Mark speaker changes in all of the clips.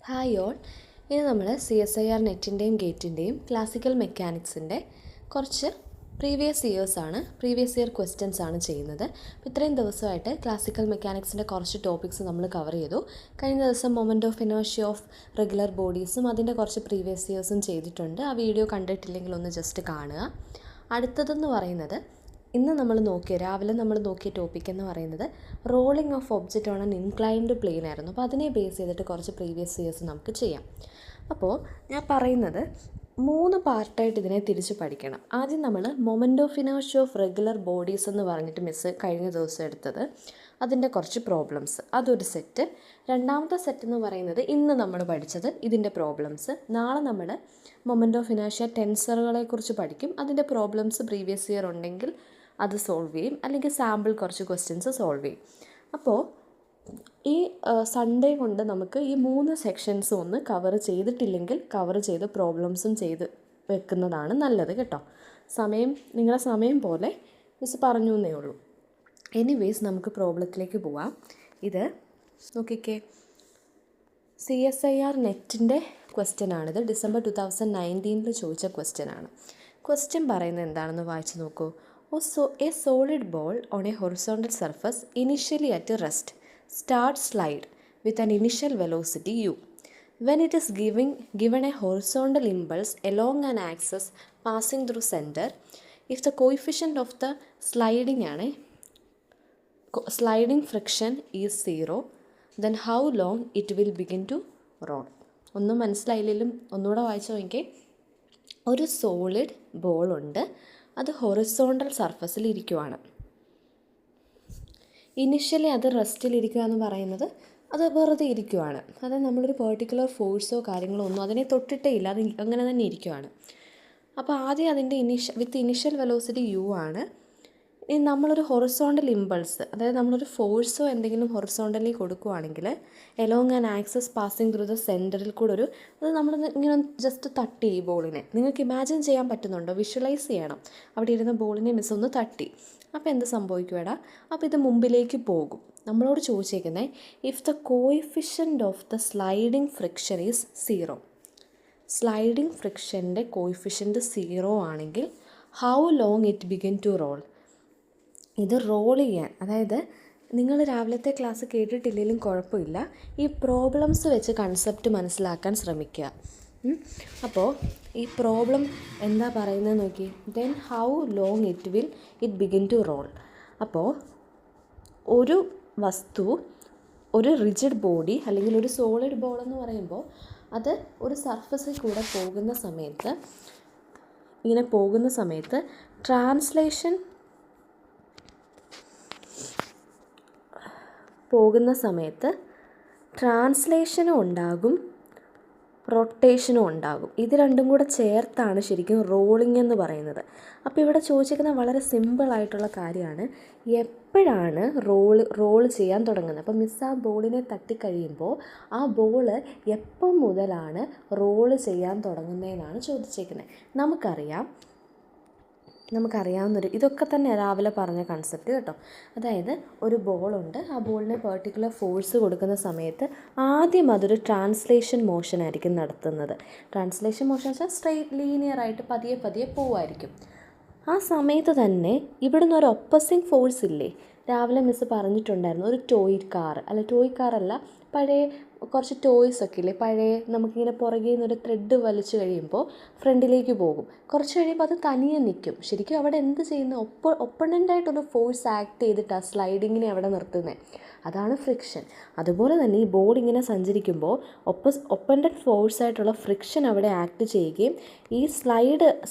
Speaker 1: Hi all. ഇനി നമ്മൾ CSIR നെറ്റിൻ്റെയും ഗേറ്റിൻ്റെയും classical മെക്കാനിക്സിൻ്റെ കുറച്ച് പ്രീവിയസ് ഇയർ ക്വസ്റ്റ്യൻസ് ആണ് ചെയ്യുന്നത്. അപ്പോൾ ഇത്രയും ദിവസമായിട്ട് ക്ലാസിക്കൽ മെക്കാനിക്സിൻ്റെ കുറച്ച് ടോപ്പിക്സ് നമ്മൾ കവർ ചെയ്തു. കഴിഞ്ഞ ദിവസം moment of inertia of regular ബോഡീസും അതിൻ്റെ കുറച്ച് പ്രീവിയസ് ഇയേഴ്സും ചെയ്തിട്ടുണ്ട്. ആ വീഡിയോ കണ്ടിട്ടില്ലെങ്കിൽ ഒന്ന് ജസ്റ്റ് കാണുക. അടുത്തതെന്ന് പറയുന്നത് രാവിലെ നമ്മൾ നോക്കിയ ടോപ്പിക് എന്ന് പറയുന്നത് rolling of object on an inclined plane ആയിരുന്നു. അപ്പോൾ അതിനെ ബേസ് ചെയ്തിട്ട് കുറച്ച് പ്രീവിയസ് ഇയേഴ്സ് നമുക്ക് ചെയ്യാം. അപ്പോൾ ഞാൻ പറയുന്നത് 3 പാർട്ടായിട്ട് ഇതിനെ തിരിച്ച് പഠിക്കണം. ആദ്യം നമ്മൾ moment of inertia of regular bodies എന്ന് പറഞ്ഞിട്ട് മിസ്സ് കഴിഞ്ഞ ദിവസം എടുത്തത്, അതിൻ്റെ കുറച്ച് പ്രോബ്ലംസ്, അതൊരു സെറ്റ്. രണ്ടാമത്തെ സെറ്റ് എന്ന് പറയുന്നത് ഇന്ന് നമ്മൾ പഠിച്ചത്, ഇതിൻ്റെ പ്രോബ്ലംസ്. നാളെ നമ്മൾ മൊമെൻ്റ് ഓഫ് ഇനേർഷ്യ ടെൻസറുകളെ കുറിച്ച് പഠിക്കും. അതിൻ്റെ പ്രോബ്ലംസ് പ്രീവിയസ് ഇയർ ഉണ്ടെങ്കിൽ അത് സോൾവ് ചെയ്യും, അല്ലെങ്കിൽ സാമ്പിൾ കുറച്ച് ക്വസ്റ്റ്യൻസ് സോൾവ് ചെയ്യും. അപ്പോൾ ഈ സൺഡേ കൊണ്ട് നമുക്ക് ഈ 3 സെക്ഷൻസും ഒന്ന് കവർ ചെയ്തിട്ടില്ലെങ്കിൽ കവർ ചെയ്ത് പ്രോബ്ലംസും ചെയ്ത് വെക്കുന്നതാണ് നല്ലത് കേട്ടോ. നിങ്ങളുടെ സമയം പോലെ മിസ് പറഞ്ഞു എന്നേ ഉള്ളൂ. എനിവേസ് നമുക്ക് പ്രോബ്ലത്തിലേക്ക് പോവാം. ഇത് നോക്കിക്കേ, CSIR നെറ്റിൻ്റെ ക്വസ്റ്റ്യനാണിത്. ഡിസംബർ 2019 ചോദിച്ച ക്വസ്റ്റ്യനാണ്. ക്വസ്റ്റ്യൻ പറയുന്നത് എന്താണെന്ന് വായിച്ച് നോക്കൂ. A solid ball on a horizontal surface initially at rest starts slide with an initial velocity u. When it is given a horizontal impulse along an axis passing through center, if the coefficient of the sliding friction is 0, then how long it will begin to roll? ഒന്നും മനസ്സിലായില്ലെങ്കിലും ഒന്നുകൂടെ വായിച്ചു നോക്കിയേ. ഒരു solid ball ഉണ്ട്, അത് horizontal സർഫസിൽ ഇരിക്കുവാണ്. Initially അത് റെസ്റ്റിലിരിക്കുക എന്ന് പറയുന്നത് അത് വെറുതെ ഇരിക്കുവാണ്. അതായത് നമ്മളൊരു പെർട്ടിക്കുലർ ഫോഴ്സോ കാര്യങ്ങളോ ഒന്നും അതിനെ തൊട്ടിട്ടേ ഇല്ല, അത് അങ്ങനെ തന്നെ ഇരിക്കുവാണ്. അപ്പോൾ ആദ്യം അതിൻ്റെ ഇനിഷ്യൽ വെലോസിറ്റി u ആണ്. ഇനി നമ്മളൊരു ഹൊറിസോണ്ടൽ ഇമ്പൾസ്, അതായത് നമ്മളൊരു ഫോഴ്സോ എന്തെങ്കിലും ഹൊറിസോണ്ടലി കൊടുക്കുകയാണെങ്കിൽ along an access passing through the സെൻറ്ററിൽ കൂടെ അത് നമ്മൾ ഇങ്ങനെ ജസ്റ്റ് തട്ടി ഈ ബോളിനെ. നിങ്ങൾക്ക് ഇമാജിൻ ചെയ്യാൻ പറ്റുന്നുണ്ടോ? വിഷ്വലൈസ് ചെയ്യണം. അവിടെ ഇരുന്ന ബോളിനെ മിസ് ഒന്ന് തട്ടി. അപ്പോൾ എന്ത് സംഭവിക്കുമെടാ? അപ്പോൾ ഇത് മുമ്പിലേക്ക് പോകും. നമ്മളോട് ചോദിച്ചേക്കുന്നത് if the coefficient of the sliding friction is 0. Sliding ഫ്രിക്ഷൻ്റെ കോയിഫിഷ്യൻ്റ് 0 ആണെങ്കിൽ how long it begin to roll? ഇത് റോൾ ചെയ്യാൻ, അതായത് നിങ്ങൾ രാവിലത്തെ ക്ലാസ് കേട്ടിട്ടില്ലെങ്കിലും കുഴപ്പമില്ല, ഈ പ്രോബ്ലംസ് വെച്ച് കൺസെപ്റ്റ് മനസ്സിലാക്കാൻ ശ്രമിക്കുക. അപ്പോൾ ഈ പ്രോബ്ലം എന്താ പറയുന്നത് നോക്കി. Then how long it begin to roll. അപ്പോൾ ഒരു വസ്തു, ഒരു റിജിഡ് ബോഡി അല്ലെങ്കിൽ ഒരു സോളിഡ് ബോൾ എന്ന് പറയുമ്പോൾ അത് ഒരു സർഫസിൽ കൂടെ പോകുന്ന സമയത്ത് ട്രാൻസ്ലേഷനും ഉണ്ടാകും, റൊട്ടേഷനും ഉണ്ടാകും. ഇത് രണ്ടും കൂടെ ചേർത്താണ് ശരിക്കും റോളിംഗ് എന്ന് പറയുന്നത്. അപ്പോൾ ഇവിടെ ചോദിച്ചിരിക്കുന്ന വളരെ സിമ്പിളായിട്ടുള്ള കാര്യമാണ്, എപ്പോഴാണ് റോൾ ചെയ്യാൻ തുടങ്ങുന്നത്. അപ്പോൾ മിസ് ആ ബോളിനെ തട്ടിക്കഴിയുമ്പോൾ ആ ബോള് എപ്പം മുതലാണ് റോള് ചെയ്യാൻ തുടങ്ങുന്നതെന്നാണ് ചോദിച്ചിരിക്കുന്നത്. നമുക്കറിയാവുന്നൊരു ഇതൊക്കെ തന്നെ രാവിലെ പറഞ്ഞ കൺസെപ്റ്റ് കേട്ടോ. അതായത് ഒരു ബോളുണ്ട്, ആ ബോളിന് പെർട്ടിക്കുലർ ഫോഴ്സ് കൊടുക്കുന്ന സമയത്ത് ആദ്യം അതൊരു ട്രാൻസ്ലേഷൻ മോഷൻ ആയിരിക്കും നടത്തുന്നത്. ട്രാൻസ്ലേഷൻ മോഷൻ വെച്ചാൽ സ്ട്രെയിറ്റ് ലീനിയറായിട്ട് പതിയെ പോവായിരിക്കും. ആ സമയത്ത് തന്നെ ഇവിടുന്ന് ഒരു ഒപ്പോസിങ് ഫോഴ്സ് ഇല്ലേ, രാവിലെ മിസ് പറഞ്ഞിട്ടുണ്ടായിരുന്നു, ഒരു ടോയ് കാറല്ല, പഴയ കുറച്ച് ടോയ്സ് ഒക്കെ ഇല്ലേ, പഴയ നമുക്കിങ്ങനെ പുറകിൽ നിന്നൊരു ത്രെഡ് വലിച്ചു കഴിയുമ്പോൾ ഫ്രണ്ടിലേക്ക് പോകും. കുറച്ച് കഴിയുമ്പോൾ അത് തനിയെ നിൽക്കും. ശരിക്കും അവിടെ എന്ത് ചെയ്യുന്നു? ഒപ്പണൻ്റായിട്ടൊരു ഫോഴ്സ് ആക്ട് ചെയ്തിട്ടാണ് സ്ലൈഡിങ്ങിനെ അവിടെ നിർത്തുന്നത്. അതാണ് ഫ്രിക്ഷൻ. അതുപോലെ തന്നെ ഈ ബോൾ ഇങ്ങനെ സഞ്ചരിക്കുമ്പോൾ ഒപ്പണൻ്റ് ഫോഴ്സായിട്ടുള്ള ഫ്രിക്ഷൻ അവിടെ ആക്ട് ചെയ്യുകയും ഈ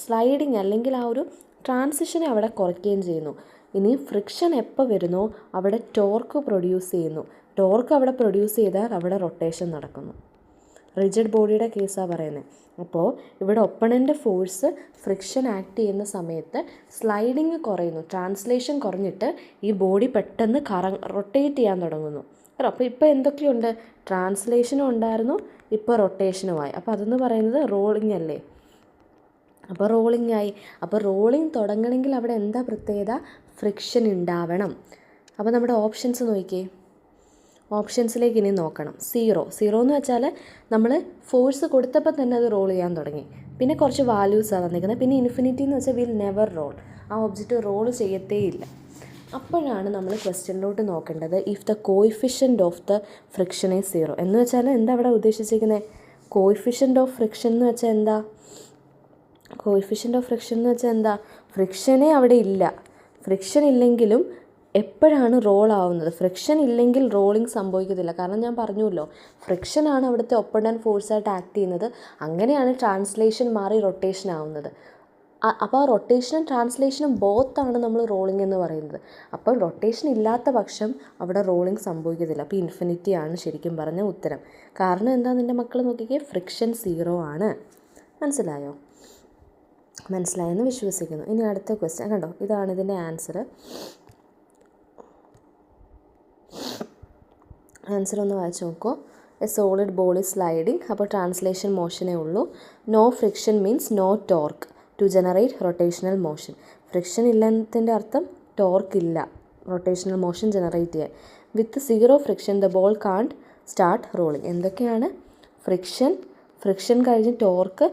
Speaker 1: സ്ലൈഡിങ് അല്ലെങ്കിൽ ആ ഒരു ട്രാൻസിഷനെ അവിടെ കുറയ്ക്കുകയും ചെയ്യുന്നു. ഇനി ഫ്രിക്ഷൻ എപ്പോൾ വരുന്നോ അവിടെ ടോർക്ക് പ്രൊഡ്യൂസ് ചെയ്യുന്നു. ടോർക്ക് അവിടെ പ്രൊഡ്യൂസ് ചെയ്താൽ അവിടെ റൊട്ടേഷൻ നടക്കുന്നു. റിജിഡ് ബോഡിയുടെ കേസാണ് പറയുന്നത്. അപ്പോൾ ഇവിടെ ഒപ്പണൻ്റ് ഫോഴ്സ് ഫ്രിക്ഷൻ ആക്ട് ചെയ്യുന്ന സമയത്ത് സ്ലൈഡിങ് കുറയുന്നു, ട്രാൻസ്ലേഷൻ കുറഞ്ഞിട്ട് ഈ ബോഡി പെട്ടെന്ന് റൊട്ടേറ്റ് ചെയ്യാൻ തുടങ്ങുന്നു. അപ്പോൾ ഇപ്പോൾ എന്തൊക്കെയുണ്ട്? ട്രാൻസ്ലേഷനും ഉണ്ടായിരുന്നു, ഇപ്പോൾ റൊട്ടേഷനുമായി. അപ്പോൾ അതെന്ന് പറയുന്നത് റോളിംഗ് അല്ലേ. അപ്പോൾ റോളിംഗ് ആയി. അപ്പോൾ റോളിംഗ് തുടങ്ങണമെങ്കിൽ അവിടെ എന്താ പ്രത്യേകത? ഫ്രിക്ഷൻ ഉണ്ടാവണം. അപ്പോൾ നമ്മുടെ ഓപ്ഷൻസ് നോക്കിയേ. ഓപ്ഷൻസിലേക്ക് ഇനി നോക്കണം. സീറോ എന്ന് വെച്ചാൽ നമ്മൾ ഫോഴ്സ് കൊടുത്തപ്പോൾ തന്നെ അത് റോൾ ചെയ്യാൻ തുടങ്ങി. പിന്നെ കുറച്ച് വാല്യൂസാണ് തന്നിരിക്കുന്നത്. പിന്നെ ഇൻഫിനിറ്റി എന്ന് വെച്ചാൽ വിൽ നെവർ റോൾ, ആ ഒബ്ജക്റ്റ് റോൾ ചെയ്യത്തേയില്ല. അപ്പോഴാണ് നമ്മൾ ക്വസ്റ്റ്യനിലോട്ട് നോക്കേണ്ടത് if the coefficient of the friction is zero. എന്ന് വെച്ചാൽ എന്താ അവിടെ ഉദ്ദേശിച്ചിരിക്കുന്നത്? കോയിഫിഷ്യൻ്റ് ഓഫ് ഫ്രിക്ഷൻ എന്ന് വെച്ചാൽ എന്താ? കോയിഫിഷ്യൻ്റ് ഓഫ് ഫ്രിക്ഷൻ എന്ന് വെച്ചാൽ എന്താ? ഫ്രിക്ഷനേ അവിടെ ഇല്ല. ഫ്രിക്ഷൻ ഇല്ലെങ്കിലും എപ്പോഴാണ് റോൾ ആവുന്നത്? ഫ്രിക്ഷൻ ഇല്ലെങ്കിൽ റോളിങ് സംഭവിക്കത്തില്ല. കാരണം ഞാൻ പറഞ്ഞല്ലോ, ഫ്രിക്ഷനാണ് അവിടുത്തെ ഒപ്പണ്ടൻ ഫോഴ്സായിട്ട് ആക്ട് ചെയ്യുന്നത്. അങ്ങനെയാണ് ട്രാൻസ്ലേഷൻ മാറി റൊട്ടേഷൻ ആവുന്നത്. അപ്പോൾ ആ റൊട്ടേഷനും ട്രാൻസ്ലേഷനും ബോത്താണ് നമ്മൾ റോളിംഗ് എന്ന് പറയുന്നത്. അപ്പോൾ റൊട്ടേഷൻ ഇല്ലാത്ത പക്ഷം അവിടെ റോളിംഗ് സംഭവിക്കത്തില്ല. അപ്പോൾ ഇൻഫിനിറ്റിയാണ് ശരിക്കും പറഞ്ഞ ഉത്തരം. കാരണം എന്താ? നിൻ്റെ മക്കൾ നോക്കിക്കേ, ഫ്രിക്ഷൻ സീറോ ആണ്. മനസ്സിലായോ? മനസ്സിലായെന്ന് വിശ്വസിക്കുന്നു. ഇനി അടുത്ത ക്വസ്റ്റ്യൻ കണ്ടോ, ഇതാണ് ഇതിൻ്റെ ആൻസർ. ആൻസർ ഒന്ന് വായിച്ച് നോക്കൂ. A solid ball is sliding. അപ്പോൾ ട്രാൻസ്ലേഷൻ മോഷനേ ഉള്ളൂ. No friction means no torque to generate rotational motion. Friction ഇല്ലത്തിൻ്റെ അർത്ഥം ടോർക്ക് ഇല്ല റൊട്ടേഷണൽ മോഷൻ ജനറേറ്റ് ചെയ്യാൻ. With zero friction the ball can't start rolling. എന്തൊക്കെയാണ്? ഫ്രിക്ഷൻ കഴിഞ്ഞ് ടോർക്ക്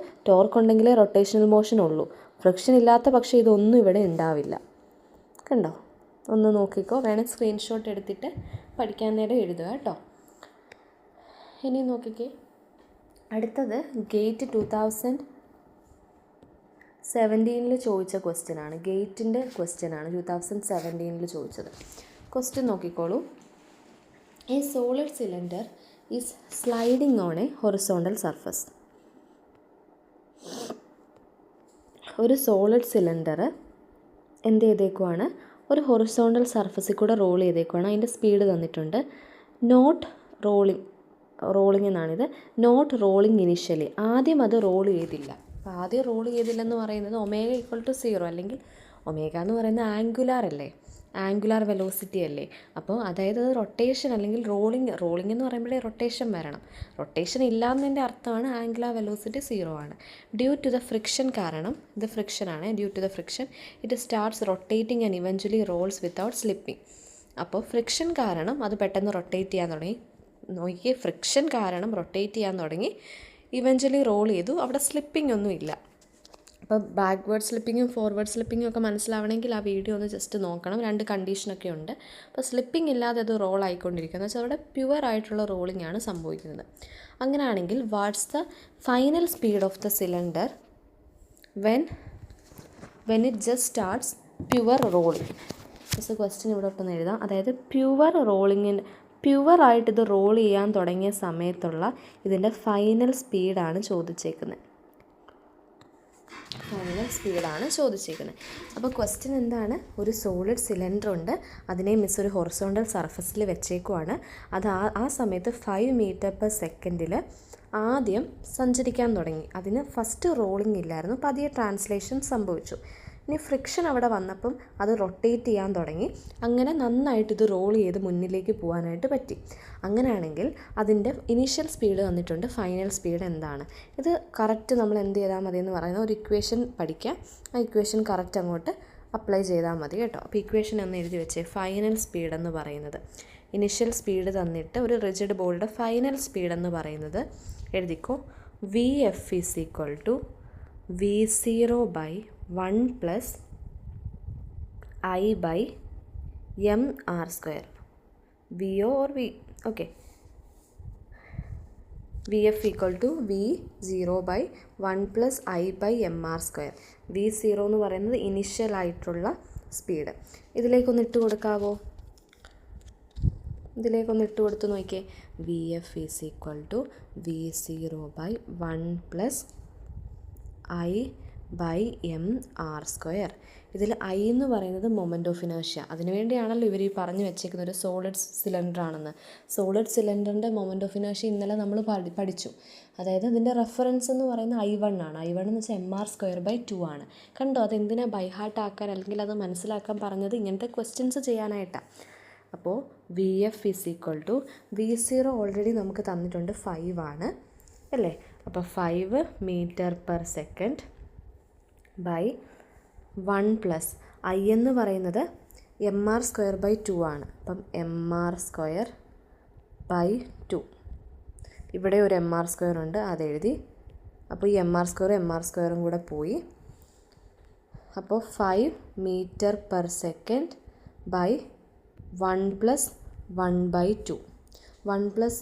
Speaker 1: ഉണ്ടെങ്കിലേ റൊട്ടേഷണൽ മോഷൻ ഉള്ളൂ. ഫ്രിക്ഷൻ ഇല്ലാത്ത പക്ഷേ ഇതൊന്നും ഇവിടെ ഉണ്ടാവില്ല. കണ്ടോ? ഒന്ന് നോക്കിക്കോ. വേണേൽ സ്ക്രീൻഷോട്ട് എടുത്തിട്ട് പഠിക്കാൻ നേരം എഴുതുക കേട്ടോ. ഇനി നോക്കിക്കേ, അടുത്തത് ഗേറ്റ് 2017 ചോദിച്ച ക്വസ്റ്റ്യനാണ്. ഗേറ്റിൻ്റെ ക്വസ്റ്റ്യനാണ് 2017 ചോദിച്ചത്. ക്വസ്റ്റ്യൻ നോക്കിക്കോളൂ. A solid cylinder is sliding on A horizontal surface. ഒരു സോളിഡ് സിലിണ്ടർ എന്ത് ചെയ്തേക്കുവാണ്? ഒരു ഹൊറിസോണ്ടൽ സർഫസിൽ കൂടെ റോൾ ചെയ്തേക്കുവാണ്. അതിൻ്റെ സ്പീഡ് തന്നിട്ടുണ്ട്. നോട്ട് റോളിംഗ് എന്നാണിത്. Not rolling initially. ആദ്യം അത് റോൾ ചെയ്തില്ല. അപ്പോൾ ആദ്യം റോൾ ചെയ്തില്ലെന്ന് പറയുന്നത് ഒമേഗ =0, അല്ലെങ്കിൽ ഒമേഗ എന്ന് പറയുന്നത് ആംഗുലാർ വെലോസിറ്റി അല്ലേ. അപ്പോൾ അതായത് അത് റൊട്ടേഷൻ അല്ലെങ്കിൽ റോളിംഗ് എന്ന് പറയുമ്പോഴേ റൊട്ടേഷൻ വരണം. റൊട്ടേഷൻ ഇല്ലാന്നതിൻ്റെ അർത്ഥമാണ് ആംഗുലാർ വെലോസിറ്റി 0 ആണ്. ഡ്യൂ ടു ദ ഫ്രിക്ഷൻ കാരണം, ഇത് ഫ്രിക്ഷനാണ്, due to the friction it starts rotating and eventually rolls without slipping. അപ്പോൾ ഫ്രിക്ഷൻ കാരണം അത് പെട്ടെന്ന് റൊട്ടേറ്റ് ചെയ്യാൻ തുടങ്ങി. നോക്കിയേ, ഫ്രിക്ഷൻ കാരണം റൊട്ടേറ്റ് ചെയ്യാൻ തുടങ്ങി, ഇവഞ്ച്വലി റോൾ ചെയ്തു. അവിടെ സ്ലിപ്പിംഗ് ഒന്നും ഇല്ല. അപ്പോൾ ബാക്ക്വേർഡ് സ്ലിപ്പിങ്ങും ഫോർവേഡ് സ്ലിപ്പിങ്ങും ഒക്കെ മനസ്സിലാവണമെങ്കിൽ ആ വീഡിയോ ഒന്ന് ജസ്റ്റ് നോക്കണം. 2 കണ്ടീഷനൊക്കെ ഉണ്ട്. അപ്പോൾ സ്ലിപ്പിംഗ് ഇല്ലാതെ അത് റോൾ ആയിക്കൊണ്ടിരിക്കുക എന്ന് വെച്ചാൽ അവിടെ പ്യുവർ ആയിട്ടുള്ള റോളിംഗ് ആണ് സംഭവിക്കുന്നത്. അങ്ങനെയാണെങ്കിൽ what's the final speed of the cylinder when it just starts pure rolling? Just question ഇവിടെ ഒട്ടൊന്ന് എഴുതാം. അതായത് പ്യുവറായിട്ട് ഇത് റോൾ ചെയ്യാൻ തുടങ്ങിയ സമയത്തുള്ള ഇതിൻ്റെ ഫൈനൽ സ്പീഡാണ് ചോദിച്ചേക്കുന്നത്. അപ്പോൾ ക്വസ്റ്റ്യൻ എന്താണ്? ഒരു സോളിഡ് സിലിണ്ടർ ഉണ്ട്, അതിനെ മിസ് ഒരു ഹൊറിസോണ്ടൽ സർഫസിൽ വെച്ചേക്കുവാണ്. അത് ആ സമയത്ത് 5 മീറ്റർ/സെക്കൻഡിൽ ആദ്യം സഞ്ചരിക്കാൻ തുടങ്ങി. അതിന് ഫസ്റ്റ് റോളിംഗ് ഇല്ലായിരുന്നു, പതിയെ ട്രാൻസ്ലേഷൻ സംഭവിച്ചു. ഇനി ഫ്രിക്ഷൻ അവിടെ വന്നപ്പം അത് റൊട്ടേറ്റ് ചെയ്യാൻ തുടങ്ങി. അങ്ങനെ നന്നായിട്ട് ഇത് റോൾ ചെയ്ത് മുന്നിലേക്ക് പോകാനായിട്ട് പറ്റി. അങ്ങനെയാണെങ്കിൽ അതിൻ്റെ ഇനീഷ്യൽ സ്പീഡ് തന്നിട്ടുണ്ട്, ഫൈനൽ സ്പീഡ് എന്താണ്? ഇത് കറക്റ്റ് നമ്മൾ എന്ത് ചെയ്താൽ മതി എന്ന് പറയുന്ന ഒരു ഇക്വേഷൻ പഠിക്കുക. ആ ഇക്വേഷൻ കറക്റ്റ് അങ്ങോട്ട് അപ്ലൈ ചെയ്താൽ മതി കേട്ടോ. അപ്പോൾ ഇക്വേഷൻ ഒന്ന് എഴുതി വെച്ചേ. ഫൈനൽ സ്പീഡ് എന്ന് പറയുന്നത്, ഇനിഷ്യൽ സ്പീഡ് തന്നിട്ട് ഒരു റിജിഡ് ബോളിൻ്റെ ഫൈനൽ സ്പീഡ് എന്ന് പറയുന്നത് എഴുതിക്കോ. Vf = V0/1 + I/mr². VO or V, okay. Vf = V0/1 + I/mr². V0 എന്ന് പറയുന്നത് ഇനിഷ്യൽ ആയിട്ടുള്ള സ്പീഡ്. ഇതിലേക്കൊന്ന് ഇട്ട് കൊടുക്കാവോ? ഇതിലേക്കൊന്ന് ഇട്ട് കൊടുത്ത് നോക്കിയേ. Vf = V0/1 + I/mr². ഇതിൽ I എന്ന് പറയുന്നത് മൊമെൻ്റ് ഓഫ് ഇനേർഷ്യ. അതിനുവേണ്ടിയാണല്ലോ ഇവർ ഈ പറഞ്ഞു വെച്ചേക്കുന്നത് ഒരു സോളിഡ് സിലിണ്ടർ ആണെന്ന്. സോളിഡ് സിലിണ്ടറിൻ്റെ മൊമെൻ്റ് ഓഫ് ഇനേർഷ്യ ഇന്നലെ നമ്മൾ പഠിച്ചു. അതായത് അതിൻ്റെ റെഫറൻസ് എന്ന് പറയുന്നത് I1 ആണ്. I1 എന്ന് വെച്ചാൽ mr²/2 ആണ്. കണ്ടോ? അതെന്തിനാ ബൈ ഹാർട്ട് ആക്കാൻ അല്ലെങ്കിൽ അത് മനസ്സിലാക്കാൻ പറഞ്ഞത്? ഇങ്ങനത്തെ ക്വസ്റ്റ്യൻസ് ചെയ്യാനായിട്ടാണ്. അപ്പോൾ Vf = V0 ഓൾറെഡി നമുക്ക് തന്നിട്ടുണ്ട് 5 ആണ് അല്ലേ. അപ്പോൾ 5 മീറ്റർ/സെക്കൻഡ് / 1 + I എന്ന് പറയുന്നത് mr²/2 ആണ്. അപ്പം mr² ബൈ 2. ഇവിടെ ഒരു mr² ഉണ്ട്, അതെഴുതി. അപ്പോൾ ഈ mr²ഉം കൂടെ പോയി. അപ്പോൾ 5 മീറ്റർ പെർ സെക്കൻഡ് ബൈ 1 + 1/2. 1 +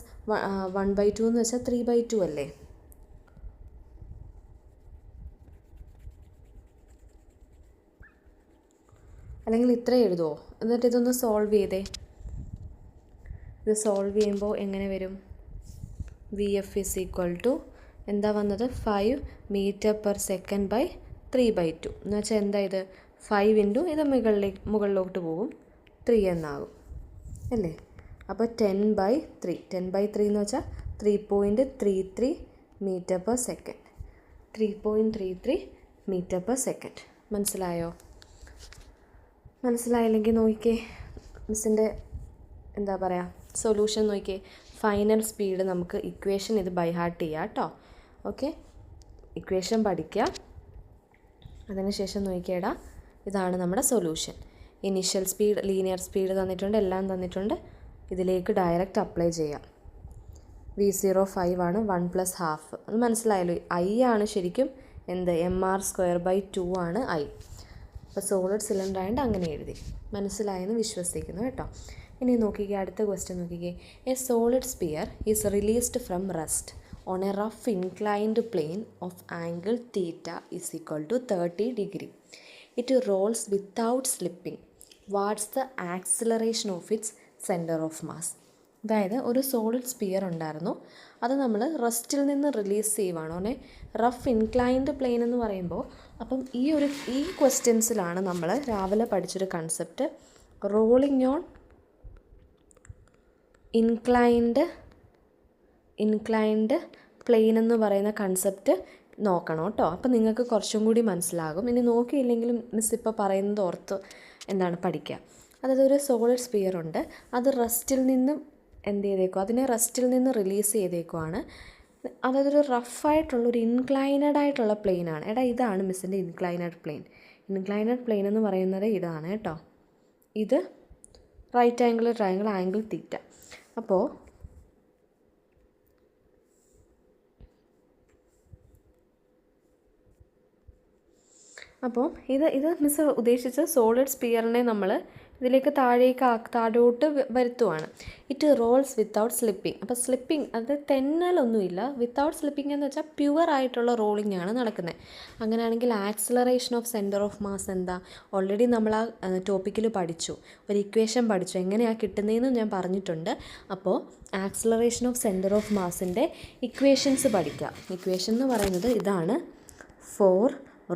Speaker 1: 1/2 എന്ന് വെച്ചാൽ 3/2 അല്ലേ? അല്ലെങ്കിൽ ഇത്ര എഴുതുമോ? എന്നിട്ട് ഇതൊന്ന് സോൾവ് ചെയ്തേ. ഇത് സോൾവ് ചെയ്യുമ്പോൾ എങ്ങനെ വരും? VF = എന്താ വന്നത്? 5 മീറ്റർ പെർ സെക്കൻഡ് ബൈ 3/2 എന്ന് വെച്ചാൽ എന്താ ഇത്? 5 ഇൻറ്റു ഇത് മുകളിലോട്ട് പോകും, 3 എന്നാകും അല്ലേ? അപ്പോൾ 10/3. 10/3 എന്ന് വെച്ചാൽ 3.33 metre per second. 3.33 metre per second. മനസ്സിലായോ? മനസ്സിലായില്ലെങ്കിൽ നോക്കിക്കേ, മിസ്സിൻ്റെ എന്താ പറയുക സൊല്യൂഷൻ നോക്കിക്കേ. ഫൈനൽ സ്പീഡ് നമുക്ക് ഇക്വേഷൻ ഇത് ബൈ ഹാർട്ട് ചെയ്യാം കേട്ടോ. ഓക്കെ, ഇക്വേഷൻ പഠിക്കുക. അതിനുശേഷം നോക്കിയേടാ, ഇതാണ് നമ്മുടെ solution. Initial speed, linear speed തന്നിട്ടുണ്ട്, എല്ലാം തന്നിട്ടുണ്ട്. ഇതിലേക്ക് ഡയറക്റ്റ് അപ്ലൈ ചെയ്യാം. V0 5 ആണ്, 1 + ½ അത് മനസ്സിലായല്ലോ. I ആണ് ശരിക്കും എന്ത്? mr²/2 ആണ് I. അപ്പോൾ സോളിഡ് സിലിണ്ടർ ആയതുകൊണ്ട് അങ്ങനെ എഴുതി. മനസ്സിലായെന്ന് വിശ്വസിക്കുന്നു കേട്ടോ. ഇനി നോക്കിക്കേ, അടുത്ത ക്വസ്റ്റ്യൻ നോക്കിക്കേ. A solid sphere is released from rest on a rough inclined plane of angle theta is equal to 30 degree. It rolls without slipping. What's the acceleration of its center of mass? അതായത് ഒരു solid sphere ഉണ്ടായിരുന്നു, അത് നമ്മൾ റെസ്റ്റിൽ നിന്ന് release ചെയ്യുവാണ്. Rough inclined plane എന്ന് പറയുമ്പോൾ അപ്പം ഈ ക്വസ്റ്റ്യൻസിലാണ് നമ്മൾ രാവിലെ പഠിച്ചൊരു concept, rolling on inclined plane എന്ന് പറയുന്ന കൺസെപ്റ്റ് നോക്കണം കേട്ടോ. അപ്പോൾ നിങ്ങൾക്ക് കുറച്ചും കൂടി മനസ്സിലാകും. ഇനി നോക്കിയില്ലെങ്കിലും മിസ് ഇപ്പോൾ പറയുന്നത് ഓർത്ത് പഠിക്കുക. അതായത് ഒരു സോളിഡ് സ്പിയർ ഉണ്ട്, അത് റെസ്റ്റിൽ നിന്നും എന്ത് ചെയ്തേക്കും, അതിനെ റെസ്റ്റിൽ നിന്ന് റിലീസ് ചെയ്തേക്കുവാണ്. അതായത് ഒരു റഫായിട്ടുള്ളൊരു ഇൻക്ലൈനഡ് ആയിട്ടുള്ള പ്ലെയിനാണ്. ഇതാണ് മിസ്സിൻ്റെ ഇൻക്ലൈനഡ് പ്ലെയിൻ. ഇൻക്ലൈനഡ് പ്ലെയിൻ എന്ന് പറയുന്നത് ഇതാണ് കേട്ടോ. ഇത് right angle triangle angle theta. അപ്പോൾ ഇത് മിസ് ഉദ്ദേശിച്ച സോളിഡ് സ്പിയറിനെ നമ്മൾ ഇതിലേക്ക് താഴോട്ട് വരുത്തുവാണ്. It rolls without slipping. അപ്പോൾ സ്ലിപ്പിംഗ് അത് തെന്നലൊന്നുമില്ല. വിത്തൗട്ട് സ്ലിപ്പിംഗ് എന്ന് വെച്ചാൽ പ്യുവർ ആയിട്ടുള്ള റോളിംഗ് ആണ് നടക്കുന്നത്. അങ്ങനെയാണെങ്കിൽ acceleration of centre of mass എന്താ? ഓൾറെഡി നമ്മൾ ആ ടോപ്പിക്കിൽ പഠിച്ചു, ഒരു ഇക്വേഷൻ പഠിച്ചു, എങ്ങനെയാണ് കിട്ടുന്നതെന്ന് ഞാൻ പറഞ്ഞിട്ടുണ്ട്. അപ്പോൾ ആക്സിലറേഷൻ ഓഫ് സെൻറ്റർ ഓഫ് മാസിൻ്റെ ഇക്വേഷൻസ് പഠിക്കാം. ഇക്വേഷൻ എന്ന് പറയുന്നത് ഇതാണ്, ഫോർ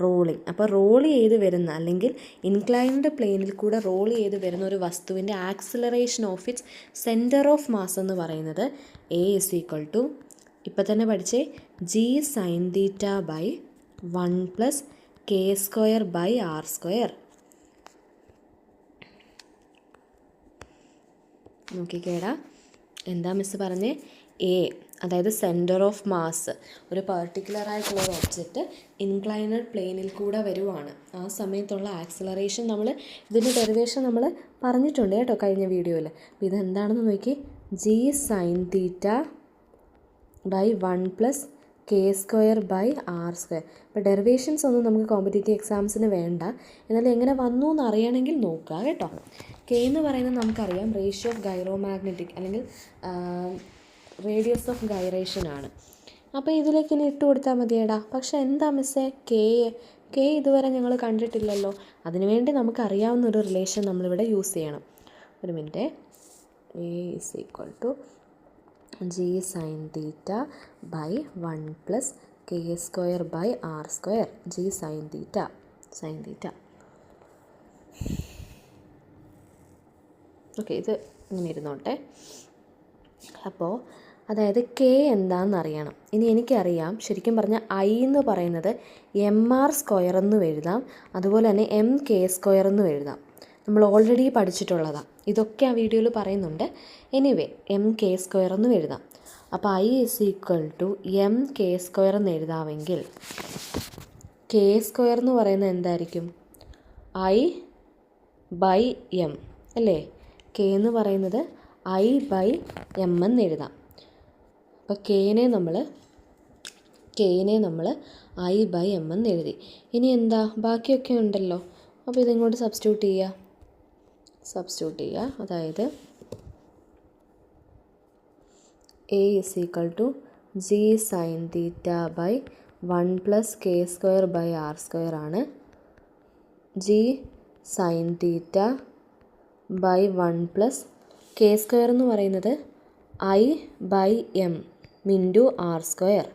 Speaker 1: റോളിംഗ്. അപ്പോൾ റോൾ ചെയ്ത് വരുന്ന അല്ലെങ്കിൽ ഇൻക്ലൈൻഡ് പ്ലെയിനിൽ കൂടെ റോൾ ചെയ്ത് വരുന്ന ഒരു വസ്തുവിൻ്റെ acceleration of its centre of mass എന്ന് പറയുന്നത് A = ഇപ്പോൾ തന്നെ പഠിച്ചേ g sin⁡θ/1 + k²/r². നോക്കിക്കേടാ, എന്താ മിസ് പറഞ്ഞേ? A അതായത് സെൻറ്റർ ഓഫ് മാസ്, ഒരു പർട്ടിക്കുലർ ആയിട്ടുള്ള ഒരു ഒബ്ജക്റ്റ് ഇൻക്ലൈനഡ് പ്ലെയിനിൽ കൂടെ വരുവാണ്. ആ സമയത്തുള്ള ആക്സിലറേഷൻ നമ്മൾ ഇതിൻ്റെ ഡെറിവേഷൻ നമ്മൾ പറഞ്ഞിട്ടുണ്ട് കേട്ടോ കഴിഞ്ഞ വീഡിയോയിൽ. അപ്പോൾ ഇതെന്താണെന്ന് നോക്കി, g sin⁡θ/1 + k²/r². അപ്പോൾ ഡെറിവേഷൻസ് ഒന്നും നമുക്ക് കോമ്പറ്റേറ്റീവ് എക്സാംസിന് വേണ്ട, എന്നാലും എങ്ങനെ വന്നു എന്ന് അറിയണമെങ്കിൽ നോക്കുക കേട്ടോ. K എന്ന് പറയുന്നത് നമുക്കറിയാം റേഷ്യോ ഓഫ് ഗൈറോമാഗ്നറ്റിക് അല്ലെങ്കിൽ റേഡിയസ് ഓഫ് ഗൈറേഷൻ ആണ്. അപ്പോൾ ഇതിലേക്ക് ഇനി ഇട്ട് കൊടുത്താൽ മതിയേടാ. പക്ഷേ എന്താ മിസ്സേ കെ ഇതുവരെ ഞങ്ങൾ കണ്ടിട്ടില്ലല്ലോ. അതിനുവേണ്ടി നമുക്കറിയാവുന്നൊരു റിലേഷൻ നമ്മളിവിടെ യൂസ് ചെയ്യണം. ഒരു minute. A = g sin⁡θ/1 + k²/r². sin⁡θ. Okay, ഇത് ഇങ്ങനെ ഇരുന്നോട്ടെ. അപ്പോൾ അതായത് K എന്താണെന്ന് അറിയണം. ഇനി എനിക്കറിയാം, ശരിക്കും പറഞ്ഞാൽ I എന്ന് പറയുന്നത് mr² എന്നും എഴുതാം, അതുപോലെ തന്നെ mk² എന്നും എഴുതാം. നമ്മൾ ഓൾറെഡി പഠിച്ചിട്ടുള്ളതാണ്. ഇതൊക്കെ ആ വീഡിയോയിൽ പറയുന്നുണ്ട്. എനിവേ mk² എന്നും എഴുതാം. അപ്പോൾ I = mk² എന്ന് എഴുതാമെങ്കിൽ k² എന്ന് പറയുന്നത് എന്തായിരിക്കും? I/m അല്ലേ? K എന്ന് പറയുന്നത് I/m എന്ന് എഴുതാം. അപ്പോൾ കെനെ നമ്മൾ I/m എന്ന് എഴുതി. ഇനി എന്താ ബാക്കിയൊക്കെ ഉണ്ടല്ലോ, അപ്പോൾ ഇതിങ്ങോട്ട് സബ്സ്റ്റിറ്റ്യൂട്ട് ചെയ്യുക. അതായത് A is equal to g sin theta by 1 plus k square by r square ആണ്. g sin theta by 1 plus k square എന്ന് പറയുന്നത് I/m into r square.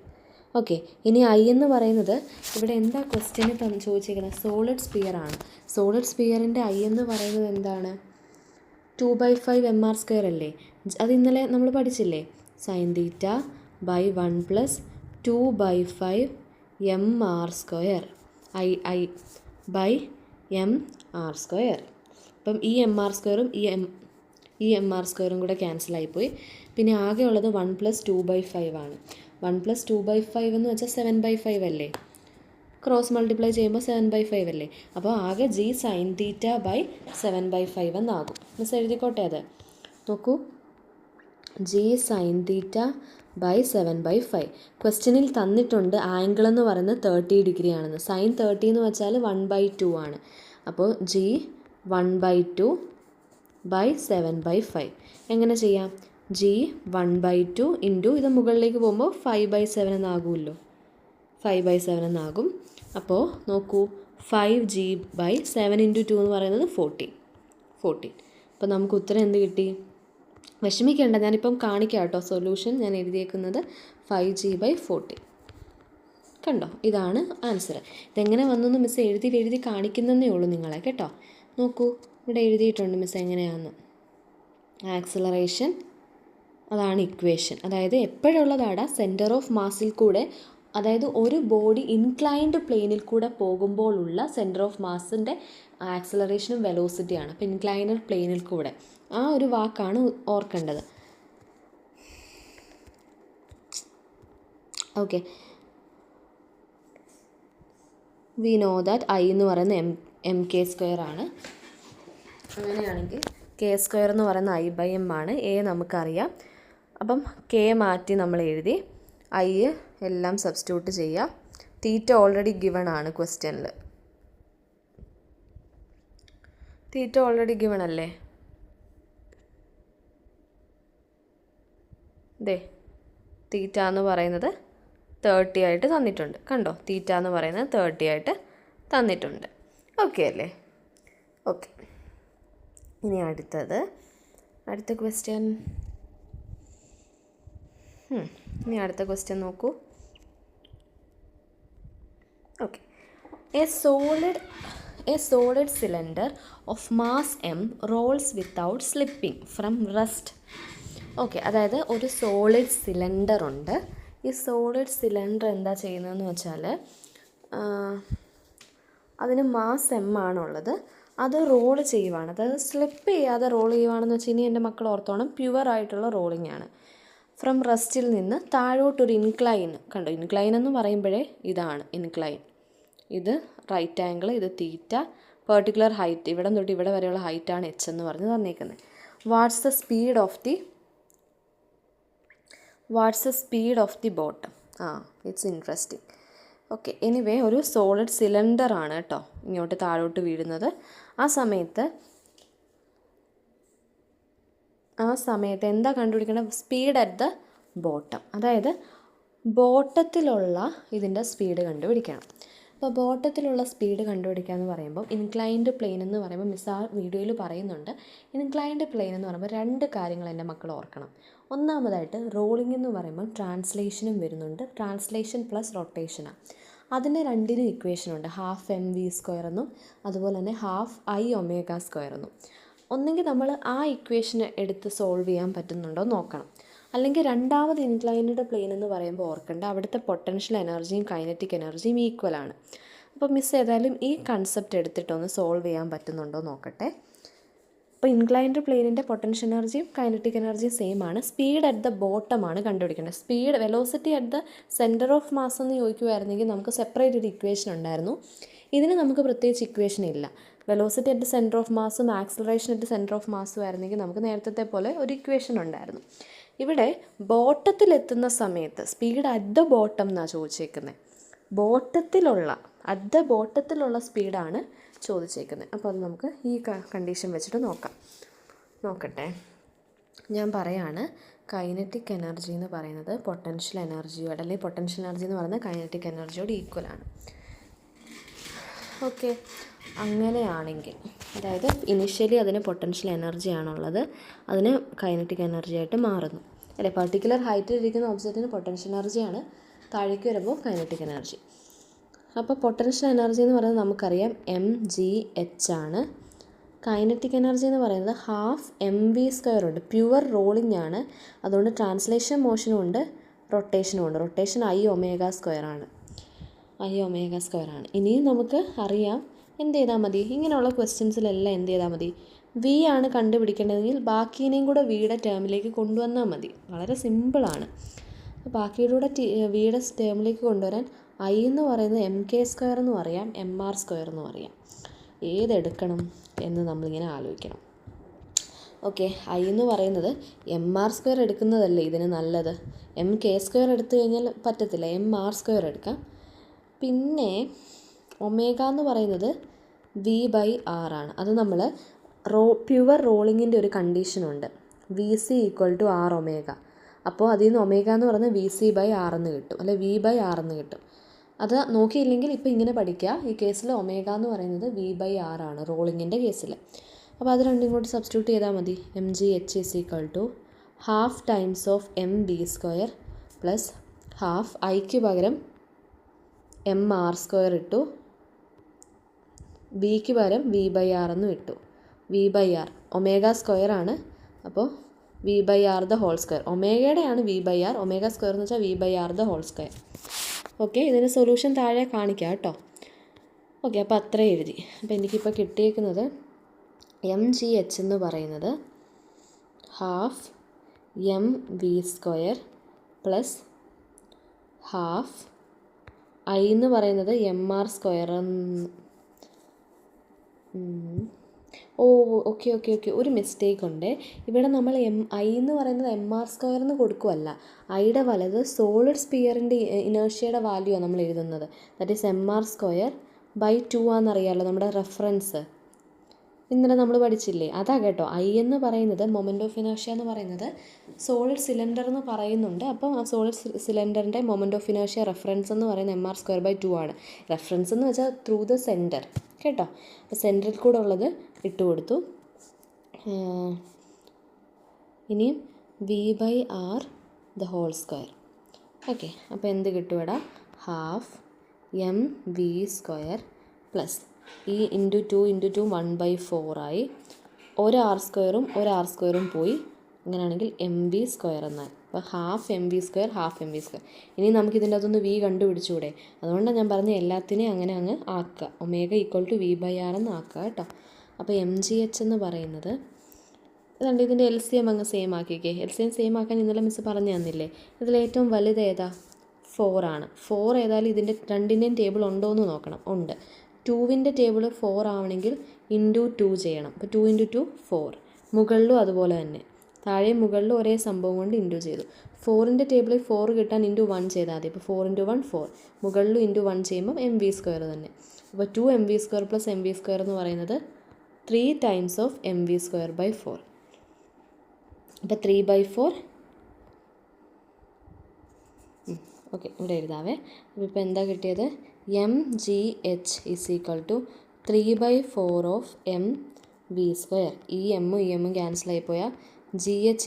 Speaker 1: Okay, ഇനി I എന്ന് പറയുന്നത് ഇവിടെ എന്താ ക്വസ്റ്റ്യന് ചോദിച്ചിരിക്കുന്നത്? സോളിഡ് സ്പിയർ ആണ്. സോളിഡ് സ്പിയറിൻ്റെ I എന്ന് പറയുന്നത് എന്താണ്? 2/5 mr² അല്ലേ? അത് ഇന്നലെ നമ്മൾ പഠിച്ചില്ലേ? sin theta by 1 plus 2/5 mr². I/m/r². അപ്പം ഈ mr² ഈ mr² കൂടെ ക്യാൻസലായിപ്പോയി. പിന്നെ ആകെ ഉള്ളത് 1 plus 2/5 ആണ്. 1 plus 2/5 എന്ന് വെച്ചാൽ 7/5 അല്ലേ? ക്രോസ് മൾട്ടിപ്ലൈ ചെയ്യുമ്പോൾ 7/5 അല്ലേ? അപ്പോൾ ആകെ g sin theta by 7/5 എന്നാകും. മിസ് എഴുതിക്കോട്ടെ അത്. നോക്കൂ, g sin theta by 7/5. ക്വസ്റ്റ്യനിൽ തന്നിട്ടുണ്ട് ആംഗിൾ എന്ന് പറയുന്നത് 30 ഡിഗ്രി ആണെന്ന്. sin 30 എന്ന് വെച്ചാൽ 1/2 ആണ്. അപ്പോൾ g 1/2 by 7/5 എങ്ങനെ ചെയ്യാം? g 1/2 ഇൻറ്റു ഇത് മുകളിലേക്ക് പോകുമ്പോൾ 5/7 എന്നാകുമല്ലോ. 5/7 എന്നാകും. അപ്പോൾ നോക്കൂ, 5g/7 × 2 എന്ന് പറയുന്നത് 14. അപ്പോൾ നമുക്ക് ഉത്തരം എന്ത് കിട്ടി? വിഷമിക്കേണ്ട, ഞാനിപ്പം കാണിക്കാം കേട്ടോ. സൊല്യൂഷൻ ഞാൻ എഴുതിയേക്കുന്നത് 5g/14. കണ്ടോ, ഇതാണ് ആൻസർ. ഇതെങ്ങനെ വന്നെന്ന് മിസ് എഴുതി കാണിക്കുന്നതേ ഉള്ളൂ നിങ്ങളെ കേട്ടോ. നോക്കൂ, ഇവിടെ എഴുതിയിട്ടുണ്ട് മിസ് എങ്ങനെയാണെന്ന്. ആക്സിലറേഷൻ, അതാണ് ഇക്വേഷൻ. അതായത് എപ്പോഴുള്ളതാടാ സെൻറ്റർ ഓഫ് മാസിൽ കൂടെ, അതായത് ഒരു ബോഡി ഇൻക്ലൈൻഡ് പ്ലെയിനിൽ കൂടെ പോകുമ്പോഴുള്ള സെൻറ്റർ ഓഫ് മാസിൻ്റെ ആക്സിലറേഷനും വെലോസിറ്റിയാണ്. അപ്പോൾ ഇൻക്ലൈൻഡ് പ്ലെയിനിൽ കൂടെ, ആ ഒരു വാക്കാണ് ഓർക്കേണ്ടത്. Okay, we know that I എന്ന് പറയുന്നത് mk² ആണ്. അങ്ങനെയാണെങ്കിൽ k² എന്ന് പറയുന്ന I/m ആണ്. A നമുക്കറിയാം. അപ്പം k മാറ്റി നമ്മൾ എഴുതി, I എല്ലാം സബ്സ്റ്റിറ്റ്യൂട്ട് ചെയ്യുക. തീറ്റ ഓൾറെഡി ഗിവൺ ആണ് ക്വസ്റ്റ്യനിൽ. തീറ്റ ഓൾറെഡി ഗിവൺ അല്ലേ? ദേ, തീറ്റ എന്ന് പറയുന്നത് 30 ആയിട്ട് തന്നിട്ടുണ്ട്. കണ്ടോ, തീറ്റ എന്ന് പറയുന്നത് 30 ആയിട്ട് തന്നിട്ടുണ്ട്. ഓക്കെ അല്ലേ? ഓക്കെ, ഇനി അടുത്ത ക്വസ്റ്റ്യൻ. ഇനി അടുത്ത ക്വസ്റ്റ്യൻ നോക്കൂ. Okay, a solid cylinder of mass m rolls without slipping from rest. Okay, അതായത് ഒരു സോളിഡ് സിലിണ്ടർ ഉണ്ട്. ഈ സോളിഡ് സിലിണ്ടർ എന്താ ചെയ്യുന്നതെന്ന് വെച്ചാൽ, അതിന് മാസ് m ആണുള്ളത്. അത് റോൾ ചെയ്യുവാണ്, അതായത് സ്ലിപ്പ് ചെയ്യാതെ റോൾ ചെയ്യുവാണെന്ന് വെച്ച് ഇനി എൻ്റെ മക്കൾ ഓർത്തോണം, പ്യുവറായിട്ടുള്ള റോളിംഗ് ആണ്. ഫ്രം റെസ്റ്റിൽ നിന്ന് താഴോട്ടൊരു ഇൻക്ലൈൻ. കണ്ടോ, ഇൻക്ലൈൻ എന്ന് പറയുമ്പോഴേ ഇതാണ് ഇൻക്ലൈൻ. ഇത് റൈറ്റ് ആംഗിൾ, ഇത് തീറ്റ, പെർട്ടിക്കുലർ ഹൈറ്റ്, ഇവിടെ തൊട്ട് ഇവിടെ വരെയുള്ള ഹൈറ്റാണ് h എന്ന് പറഞ്ഞ് തന്നേക്കുന്നത്. What's the speed of the bottom? It's interesting. Okay, anyway ഒരു സോളിഡ് സിലിണ്ടർ ആണ് കേട്ടോ ഇങ്ങോട്ട് താഴോട്ട് വീഴുന്നത്. ആ സമയത്ത് എന്താ കണ്ടുപിടിക്കേണ്ടത്? Speed at the bottom. അതായത് ബോട്ടത്തിലുള്ള ഇതിൻ്റെ സ്പീഡ് കണ്ടുപിടിക്കണം. അപ്പോൾ ബോട്ടത്തിലുള്ള സ്പീഡ് കണ്ടുപിടിക്കുക എന്ന് പറയുമ്പോൾ, ഇൻക്ലൈൻഡ് പ്ലെയിൻ എന്ന് പറയുമ്പോൾ മിസ് ആ വീഡിയോയിൽ പറയുന്നുണ്ട്. ഇൻക്ലൈൻഡ് പ്ലെയിൻ എന്ന് പറയുമ്പോൾ 2 കാര്യങ്ങൾ എൻ്റെ മക്കൾ ഓർക്കണം. ഒന്നാമതായിട്ട് റോളിംഗ് എന്ന് പറയുമ്പോൾ ട്രാൻസ്ലേഷനും വരുന്നുണ്ട്. ട്രാൻസ്ലേഷൻ പ്ലസ് റൊട്ടേഷനാണ്. അതിന് 2നും ഇക്വേഷനുണ്ട്. ½ mv² എന്നും അതുപോലെ തന്നെ ½ I⍵² എന്നും. ഒന്നെങ്കിൽ നമ്മൾ ആ ഇക്വേഷൻ എടുത്ത് സോൾവ് ചെയ്യാൻ പറ്റുന്നുണ്ടോ നോക്കണം. അല്ലെങ്കിൽ രണ്ടാമത് ഇൻക്ലൈൻഡ് പ്ലെയിൻ എന്ന് പറയുമ്പോൾ ഓർക്കേണ്ട, അവിടുത്തെ പൊട്ടൻഷ്യൽ എനർജിയും കൈനറ്റിക് എനർജിയും ഈക്വലാണ്. അപ്പോൾ മിസ് ഏതായാലും ഈ കൺസെപ്റ്റ് എടുത്തിട്ടൊന്ന് സോൾവ് ചെയ്യാൻ പറ്റുന്നുണ്ടോ നോക്കട്ടെ. അപ്പോൾ ഇൻക്ലൈൻഡ് പ്ലെയിനിൻ്റെ പൊട്ടൻഷ്യൽ എനർജിയും കൈനറ്റിക് എനർജിയും സെയിം ആണ്. സ്പീഡ് അറ്റ് ദ ബോട്ടം ആണ് കണ്ടുപിടിക്കേണ്ടത്. Velocity at the centre of mass എന്ന് ചോദിക്കുമായിരുന്നെങ്കിൽ നമുക്ക് സെപ്പറേറ്റ് ഒരു ഇക്വേഷൻ ഉണ്ടായിരുന്നു. ഇതിന് നമുക്ക് പ്രത്യേകിച്ച് ഇക്വേഷൻ ഇല്ല. വെലോസിറ്റി അറ്റ് സെൻറ്റർ ഓഫ് മാസും ആക്സിലറേഷൻ അറ്റ് സെൻറ്റർ ഓഫ് മാസും ആയിരുന്നെങ്കിൽ നമുക്ക് നേരത്തെ പോലെ ഒരു ഇക്വേഷൻ ഉണ്ടായിരുന്നു. ഇവിടെ ബോട്ടത്തിലെത്തുന്ന സമയത്ത് സ്പീഡ് അറ്റ് ദ ബോട്ടം എന്നാണ് ചോദിച്ചേക്കുന്നത്. At the ബോട്ടത്തിലുള്ള സ്പീഡാണ് ചോദിച്ചേക്കുന്നത്. അപ്പോൾ അത് നമുക്ക് ഈ കണ്ടീഷൻ വെച്ചിട്ട് നോക്കട്ടെ. ഞാൻ പറയാണ്, കൈനറ്റിക് എനർജി എന്ന് പറയുന്നത് പൊട്ടൻഷ്യൽ എനർജിയോട്, അല്ലെങ്കിൽ പൊട്ടൻഷ്യൽ എനർജി എന്ന് പറയുന്നത് കൈനറ്റിക് എനർജിയോട് ഈക്വലാണ്. ഓക്കെ, അങ്ങനെയാണെങ്കിൽ അതായത് ഇനിഷ്യലി അതിന് പൊട്ടൻഷ്യൽ എനർജിയാണുള്ളത്, അതിന് കൈനറ്റിക് എനർജി ആയിട്ട് മാറുന്നു അല്ലേ. പർട്ടിക്കുലർ ഹൈറ്റിൽ ഇരിക്കുന്ന ഒബ്ജക്റ്റിന് പൊട്ടൻഷ്യൽ എനർജിയാണ്, താഴേക്ക് വരുമ്പോൾ കൈനറ്റിക് എനർജി. അപ്പോൾ പൊട്ടൻഷ്യൽ എനർജി എന്ന് പറയുന്നത് നമുക്കറിയാം mgh ആണ്. കൈനറ്റിക് എനർജി എന്ന് പറയുന്നത് ½ ഉണ്ട്. പ്യുവർ റോളിംഗ് ആണ്, അതുകൊണ്ട് ട്രാൻസ്ലേഷൻ മോഷനും ഉണ്ട്, റൊട്ടേഷനും ഉണ്ട്. റൊട്ടേഷൻ I⍵² ആണ്. ഇനിയും നമുക്ക് അറിയാം എന്ത് ചെയ്താൽ മതി, ഇങ്ങനെയുള്ള ക്വസ്റ്റ്യൻസിലെല്ലാം എന്ത് ചെയ്താൽ മതി, വി ആണ് കണ്ടുപിടിക്കേണ്ടതെങ്കിൽ ബാക്കിനെയും കൂടെ വിയുടെ ടേമിലേക്ക് കൊണ്ടുവന്നാൽ മതി. വളരെ സിമ്പിളാണ്. ബാക്കിയുടെ വിയുടെ ടേമിലേക്ക് കൊണ്ടുവരാൻ I എന്ന് പറയുന്നത് mk² എന്നും അറിയാം, mr² എന്നും അറിയാം. ഏതെടുക്കണം എന്ന് നമ്മളിങ്ങനെ ആലോചിക്കണം. ഓക്കെ, I എന്ന് പറയുന്നത് mr² എടുക്കുന്നതല്ലേ ഇതിന് നല്ലത്. mk² എടുത്തു കഴിഞ്ഞാൽ പറ്റത്തില്ല, mr² എടുക്കാം. പിന്നെ ഒമേഗ എന്ന് പറയുന്നത് v/r ആണ്. അത് നമ്മൾ പ്യുവർ റോളിങ്ങിൻ്റെ ഒരു കണ്ടീഷനുണ്ട്, VC = r⍵. അപ്പോൾ അതിൽ നിന്ന് ഒമേഗ എന്ന് പറയുന്നത് VC/r എന്ന് കിട്ടും, അല്ലെ v/r എന്ന് കിട്ടും. അത് നോക്കിയില്ലെങ്കിൽ ഇപ്പോൾ ഇങ്ങനെ പഠിക്കുക. ഈ കേസിൽ ഒമേഗ എന്ന് പറയുന്നത് v/r ആണ് റോളിങ്ങിൻ്റെ കേസിൽ. അപ്പോൾ അത് രണ്ടും കൂടി സബ്സ്റ്റിറ്റ്യൂട്ട് ചെയ്താൽ മതി. mgh = ½ times of mv² plus ½ ഐക്ക് പകരം mr² ഇട്ടു, വിക്ക് പകരം v/r എന്ന് ഇട്ടു. v/r ω² ആണ്, അപ്പോൾ v/r². ഒമേഗയുടെയാണ് v/r, ω² എന്ന് വെച്ചാൽ v/r². ഓക്കെ, ഇതിന് സൊല്യൂഷൻ താഴെ കാണിക്കാം കേട്ടോ. ഓക്കെ, അപ്പോൾ അത്രയും എഴുതി. അപ്പോൾ എനിക്കിപ്പോൾ കിട്ടിയേക്കുന്നത് mgh എന്ന് പറയുന്നത് ½ mv² പ്ലസ് ½ I എന്ന് പറയുന്നത് mr². ഓക്കെ, ഒരു മിസ്റ്റേക്ക് ഉണ്ട് ഇവിടെ. നമ്മൾ I എന്ന് പറയുന്നത് mr² എന്ന് കൊടുക്കുമല്ല, ഐയുടെ വലത് സോളിഡ് സ്പിയറിൻ്റെ ഇനേർഷ്യയുടെ വാല്യൂ ആണ് നമ്മൾ എഴുതുന്നത്. ദാറ്റ് ഈസ് mr²/2 ആണെന്നറിയാമല്ലോ നമ്മുടെ റെഫറൻസ്. ഇന്നലെ നമ്മൾ പഠിച്ചില്ലേ, അതാ കേട്ടോ. I എന്ന് പറയുന്നത് മൊമെൻ്റ് ഓഫ് ഇനേർഷ്യ എന്ന് പറയുന്നത് സോളിഡ് സിലിണ്ടർ എന്ന് പറയുന്നുണ്ട്. അപ്പം ആ സോളിഡ് സിലിണ്ടറിൻ്റെ മൊമെൻ്റ് ഓഫ് ഇനേർഷ്യ റെഫറൻസ് എന്ന് പറയുന്നത് mr²/2 ആണ്. റെഫറൻസ് എന്ന് വെച്ചാൽ ത്രൂ ദ സെൻറ്റർ കേട്ടോ. അപ്പോൾ സെൻറ്ററിൽ കൂടെ ഉള്ളത് ഇട്ട് കൊടുത്തു. ഇനിയും v/r². ഓക്കെ, അപ്പോൾ എന്ത് കിട്ടും ഇവിടെ, ½ mv² പ്ലസ് ഈ × 2 1/4 ആയി. ഒരു r²ഉം പോയി. അങ്ങനെയാണെങ്കിൽ mv² എന്നാൽ അപ്പോൾ ½ mv². ഇനി നമുക്കിതിൻ്റെ അതൊന്ന് v കണ്ടുപിടിച്ചുകൂടെ. അതുകൊണ്ടാണ് ഞാൻ പറഞ്ഞ എല്ലാത്തിനെയും അങ്ങനെ അങ്ങ് ആക്കുക, ω = v/r എന്ന് ആക്കുക കേട്ടോ. അപ്പോൾ mgh എന്ന് പറയുന്നത് ഇതുണ്ട്. ഇതിൻ്റെ LCM അങ്ങ് സെയിം ആക്കിക്കേ. LCM സെയിം ആക്കാൻ ഇന്നലെ മിസ് പറഞ്ഞു തന്നില്ലേ. ഇതിലേറ്റവും വലുത് ഏതാ, 4 ആണ്. 4 ഏതായാലും ഇതിൻ്റെ രണ്ടിൻ്റെയും ടേബിൾ ഉണ്ടോ എന്ന് നോക്കണം. ഉണ്ട്. 2വിൻ്റെ ടേബിൾ 4 ആവണമെങ്കിൽ × 2 ചെയ്യണം. അപ്പോൾ 2 × 2 4. മുകളിലും അതുപോലെ തന്നെ, താഴെയും മുകളിലും ഒരേ സംഭവം കൊണ്ട് ഇൻറ്റു ചെയ്തു. 4ൻ്റെ ടേബിളിൽ 4 കിട്ടാൻ × 1 ചെയ്താൽ മതി. അപ്പോൾ 4 × 1 4. മുകളിലും × 1 ചെയ്യുമ്പം mv² തന്നെ. അപ്പോൾ 2 mv² പ്ലസ് mv² എന്ന് പറയുന്നത് 3 ടൈംസ് ഓഫ് mv²/4. അപ്പോൾ 3/4. ഓക്കെ, ഇവിടെ എഴുതാവേ. അപ്പോൾ ഇപ്പോൾ എന്താ കിട്ടിയത്, mgh = 3/4 ഓഫ് mv². ഈ എമ്മും ക്യാൻസലായി പോയാൽ gh =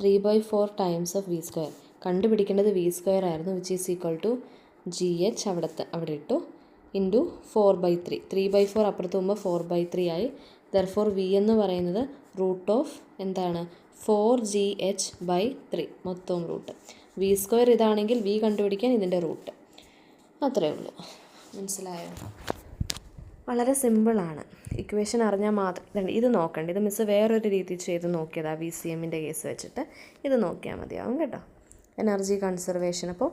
Speaker 1: 3/4 ടൈംസ് ഓഫ് v². കണ്ടുപിടിക്കേണ്ടത് v² ആയിരുന്നു, which is equal to gh അവിടെ ഇട്ടു × 4/3. 3/4 അപ്പുറത്ത് പോകുമ്പോൾ 4/3 ആയി. ദർഫോർ v എന്ന് പറയുന്നത് √ എന്താണ് 4gh/3 മൊത്തം റൂട്ട്. v² ഇതാണെങ്കിൽ v കണ്ടുപിടിക്കാൻ ഇതിൻ്റെ റൂട്ട്. അത്രയേ ഉള്ളൂ. മനസ്സിലായോ? വളരെ സിമ്പിളാണ്. ഇക്വേഷൻ അറിഞ്ഞാൽ മാത്രം. ഇത് നോക്കണ്ട, ഇത് മിസ് വേറൊരു രീതി ചെയ്ത് നോക്കിയതാണ് VCMൻ്റെ കേസ് വെച്ചിട്ട്. ഇത് നോക്കിയാൽ മതിയാവും കേട്ടോ. Energy conservation. അപ്പോൾ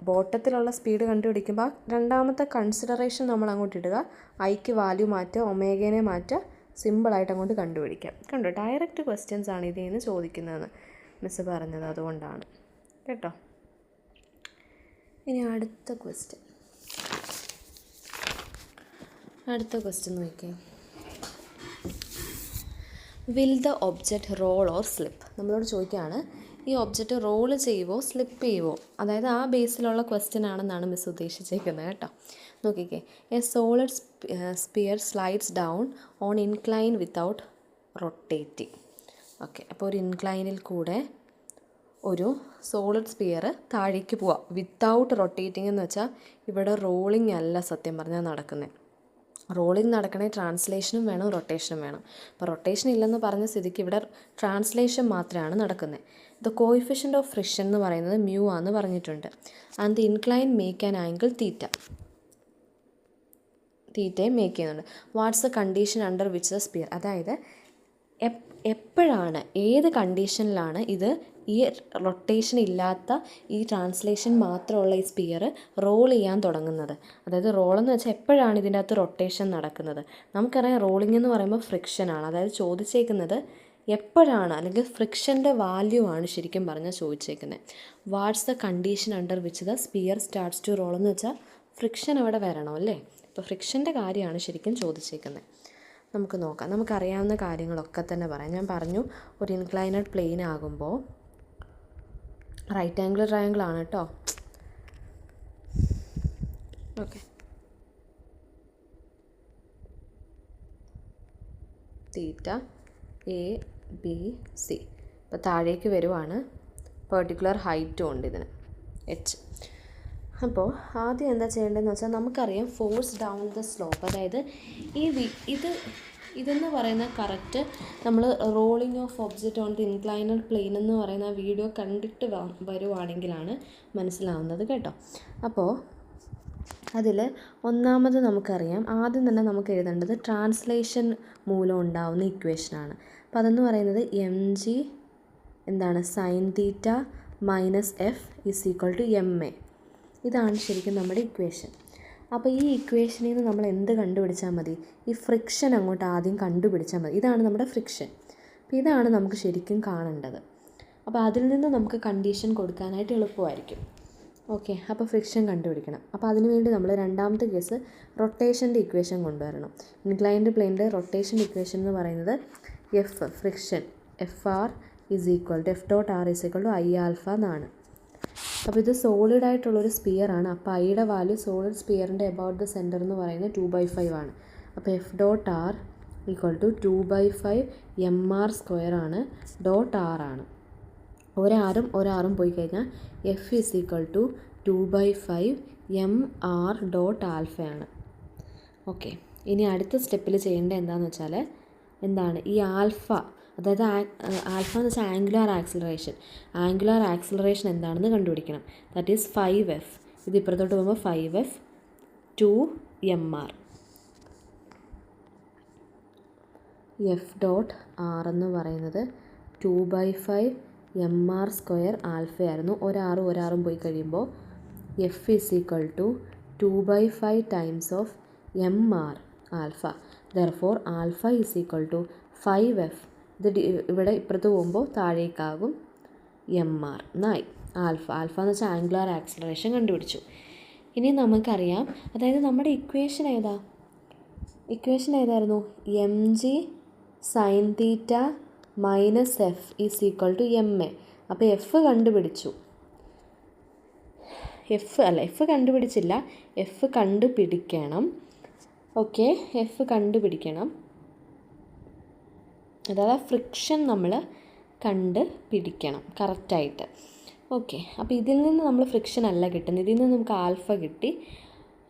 Speaker 1: ബോട്ടത്തിലുള്ള സ്പീഡ് കണ്ടുപിടിക്കുമ്പോൾ രണ്ടാമത്തെ കൺസിഡറേഷൻ നമ്മൾ അങ്ങോട്ട് ഇടുക, ഐക്ക് വാല്യൂ മാറ്റുക, ഒമേഗേനെ മാറ്റുക, സിമ്പിളായിട്ട് അങ്ങോട്ട് കണ്ടുപിടിക്കാം. കണ്ടോ, ഡയറക്റ്റ് ക്വസ്റ്റ്യൻസ് ആണ് ഇതിൽ നിന്ന് ചോദിക്കുന്നതെന്ന് മിസ്സ് പറഞ്ഞത്, അതുകൊണ്ടാണ് കേട്ടോ. ഇനി അടുത്ത ക്വസ്റ്റ്യൻ നോക്കിയേ. Will the object roll or slip? നമ്മളോട് ചോദിക്കുകയാണ് ഈ ഒബ്ജക്റ്റ് റോള് ചെയ്യുവോ സ്ലിപ്പ് ചെയ്യുവോ, അതായത് ആ ബേസിലുള്ള ക്വസ്റ്റ്യൻ ആണെന്നാണ് മിസ് ഉദ്ദേശിച്ചേക്കുന്നത് കേട്ടോ. നോക്കിക്കേ, a solid sphere slides down on incline without rotating. Okay, അപ്പോൾ ഒരു ഇൻക്ലൈനിൽ കൂടെ ഒരു സോളിഡ് സ്പിയർ താഴേക്ക് പോവാം വിത്തൗട്ട് റൊട്ടേറ്റിംഗ് എന്ന് വെച്ചാൽ ഇവിടെ റോളിംഗ് അല്ല സത്യം പറഞ്ഞാൽ നടക്കുന്നത്. റോളിംഗ് നടക്കണേ ട്രാൻസ്ലേഷനും വേണം റൊട്ടേഷനും വേണം. അപ്പോൾ റൊട്ടേഷൻ ഇല്ലെന്ന് പറഞ്ഞ സ്ഥിതിക്ക് ഇവിടെ ട്രാൻസ്ലേഷൻ മാത്രമാണ് നടക്കുന്നത്. ദ കോയിഫിഷ്യൻ്റ് ഓഫ് ഫ്രിക്ഷൻ എന്ന് പറയുന്നത് മ്യൂ ആണെന്ന് പറഞ്ഞിട്ടുണ്ട്. And the incline make an angle തീറ്റയെ മേക്ക് ചെയ്യുന്നുണ്ട്. What's the condition under which the sphere, അതായത് എപ്പോഴാണ്, ഏത് കണ്ടീഷനിലാണ് ഇത് ഈ റൊട്ടേഷൻ ഇല്ലാത്ത ഈ ട്രാൻസ്ലേഷൻ മാത്രമുള്ള ഈ സ്പിയർ റോൾ ചെയ്യാൻ തുടങ്ങുന്നത്. അതായത് റോളെന്ന് വെച്ചാൽ എപ്പോഴാണ് ഇതിൻ്റെ അകത്ത് റൊട്ടേഷൻ നടക്കുന്നത്. നമുക്കറിയാം റോളിംഗ് എന്ന് പറയുമ്പോൾ ഫ്രിക്ഷനാണ്. അതായത് ചോദിച്ചേക്കുന്നത് എപ്പോഴാണ്, അല്ലെങ്കിൽ ഫ്രിക്ഷൻ്റെ വാല്യൂ ആണ് ശരിക്കും പറഞ്ഞാൽ ചോദിച്ചേക്കുന്നത്. What's the condition under which the sphere starts to roll എന്ന് വെച്ചാൽ ഫ്രിക്ഷൻ അവിടെ വരണം അല്ലേ. അപ്പോൾ ഫ്രിക്ഷൻ്റെ കാര്യമാണ് ശരിക്കും ചോദിച്ചേക്കുന്നത്. നമുക്ക് നോക്കാം, നമുക്കറിയാവുന്ന കാര്യങ്ങളൊക്കെ തന്നെ പറയാം. ഞാൻ പറഞ്ഞു ഒരു ഇൻക്ലൈനഡ് പ്ലെയിൻ ആകുമ്പോൾ റൈറ്റ് ആംഗിൾ ട്രയാങ്കിൾ ആണ് കേട്ടോ. ഓക്കെ, തീറ്റ ABC. ഇപ്പോൾ താഴേക്ക് വരുവാണ്, പെർട്ടിക്കുലർ ഹൈറ്റും ഉണ്ട് ഇതിന് h. അപ്പോൾ ആദ്യം എന്താ ചെയ്യേണ്ടതെന്ന് വെച്ചാൽ നമുക്കറിയാം ഫോഴ്സ് ഡൗൺ ദ സ്ലോപ്പ്, അതായത് ഇതെന്ന് പറയുന്ന കറക്റ്റ് നമ്മൾ rolling of object on the inclined plane എന്ന് പറയുന്ന വീഡിയോ കണ്ടിട്ട് വരുവാണെങ്കിലാണ് മനസ്സിലാവുന്നത് കേട്ടോ. അപ്പോൾ അതിൽ ഒന്നാമത് നമുക്കറിയാം, ആദ്യം തന്നെ നമുക്ക് എഴുതേണ്ടത് ട്രാൻസ്ലേഷൻ മൂലം ഉണ്ടാവുന്ന ഇക്വേഷനാണ്. അപ്പോൾ അതെന്ന് പറയുന്നത് mg എന്താണ് sine theta minus F is equal to ma. ഇതാണ് ശരിക്കും നമ്മുടെ ഇക്വേഷൻ. അപ്പോൾ ഈ ഇക്വേഷനിൽ നിന്ന് നമ്മൾ എന്ത് കണ്ടുപിടിച്ചാൽ മതി, ഈ ഫ്രിക്ഷൻ അങ്ങോട്ട് ആദ്യം കണ്ടുപിടിച്ചാൽ മതി. ഇതാണ് നമ്മുടെ ഫ്രിക്ഷൻ. അപ്പോൾ ഇതാണ് നമുക്ക് ശരിക്കും കാണേണ്ടത്. അപ്പോൾ അതിൽ നിന്ന് നമുക്ക് കണ്ടീഷൻ കൊടുക്കാനായിട്ട് എളുപ്പമായിരിക്കും. ഓക്കെ, അപ്പോൾ ഫ്രിക്ഷൻ കണ്ടുപിടിക്കണം. അപ്പോൾ അതിനുവേണ്ടി നമ്മൾ രണ്ടാമത്തെ കേസ് റൊട്ടേഷൻ്റെ ഇക്വേഷൻ കൊണ്ടുവരണം. ഇൻക്ലൈൻഡ് പ്ലെയിനിൻ്റെ റൊട്ടേഷൻ്റെ ഇക്വേഷൻ എന്ന് പറയുന്നത് F friction FR is equal to F.R is equal to I alpha എന്നാണ്. അപ്പോൾ ഇത് സോളിഡ് ആയിട്ടുള്ളൊരു സ്പിയറാണ്. അപ്പോൾ ഐയുടെ വാല്യൂ സോളിഡ് സ്പിയറിൻ്റെ എബൌട്ട് ദ സെൻറ്റർ എന്ന് പറയുന്നത് 2/5 ആണ്. അപ്പോൾ F.R ഈക്വൽ ടു 2/5 mr² ആണ്, .r ആണ്. ഒരാറും പോയി കഴിഞ്ഞാൽ F is equal to 2/5 mr.α ആണ്. ഓക്കെ, ഇനി അടുത്ത സ്റ്റെപ്പിൽ ചെയ്യേണ്ടത് എന്താണെന്ന് വെച്ചാൽ എന്താണ് ഈ ആൽഫ, അതായത് ആൽഫ എന്ന് വെച്ചാൽ ആംഗുലാർ ആക്സിലറേഷൻ എന്താണെന്ന് കണ്ടുപിടിക്കണം. That is 5f. ഇത് ഇപ്പുറത്തോട്ട് പോകുമ്പോൾ 5f 2mr. F.R എന്ന് പറയുന്നത് 2/5 mr² ആൽഫയായിരുന്നു. ഒരാറും പോയി കഴിയുമ്പോൾ F is equal to 2/5 times of mr alpha. Therefore alpha is equal to 5f. ഇത് ഇവിടെ ഇപ്പുറത്ത് പോകുമ്പോൾ താഴേക്കാകും mr എന്നായി. ആൽഫ എന്ന് വെച്ചാൽ ആംഗുലാർ ആക്സിലറേഷൻ കണ്ടുപിടിച്ചു. ഇനി നമുക്കറിയാം, അതായത് നമ്മുടെ ഇക്വേഷൻ ഏതായിരുന്നു mg sine theta minus F is equal to ma. അപ്പോൾ എഫ് കണ്ടുപിടിച്ചു. എഫ് കണ്ടുപിടിച്ചില്ല, എഫ് കണ്ടുപിടിക്കണം. ഓക്കെ, എഫ് കണ്ടുപിടിക്കണം. അതായത് ഫ്രിക്ഷൻ നമ്മൾ കണ്ടുപിടിക്കണം കറക്റ്റായിട്ട്. ഓക്കെ, അപ്പോൾ ഇതിൽ നിന്ന് നമ്മൾ ഫ്രിക്ഷൻ അല്ല കിട്ടുന്നത്, ഇതിൽ നിന്ന് നമുക്ക് ആൽഫ കിട്ടി.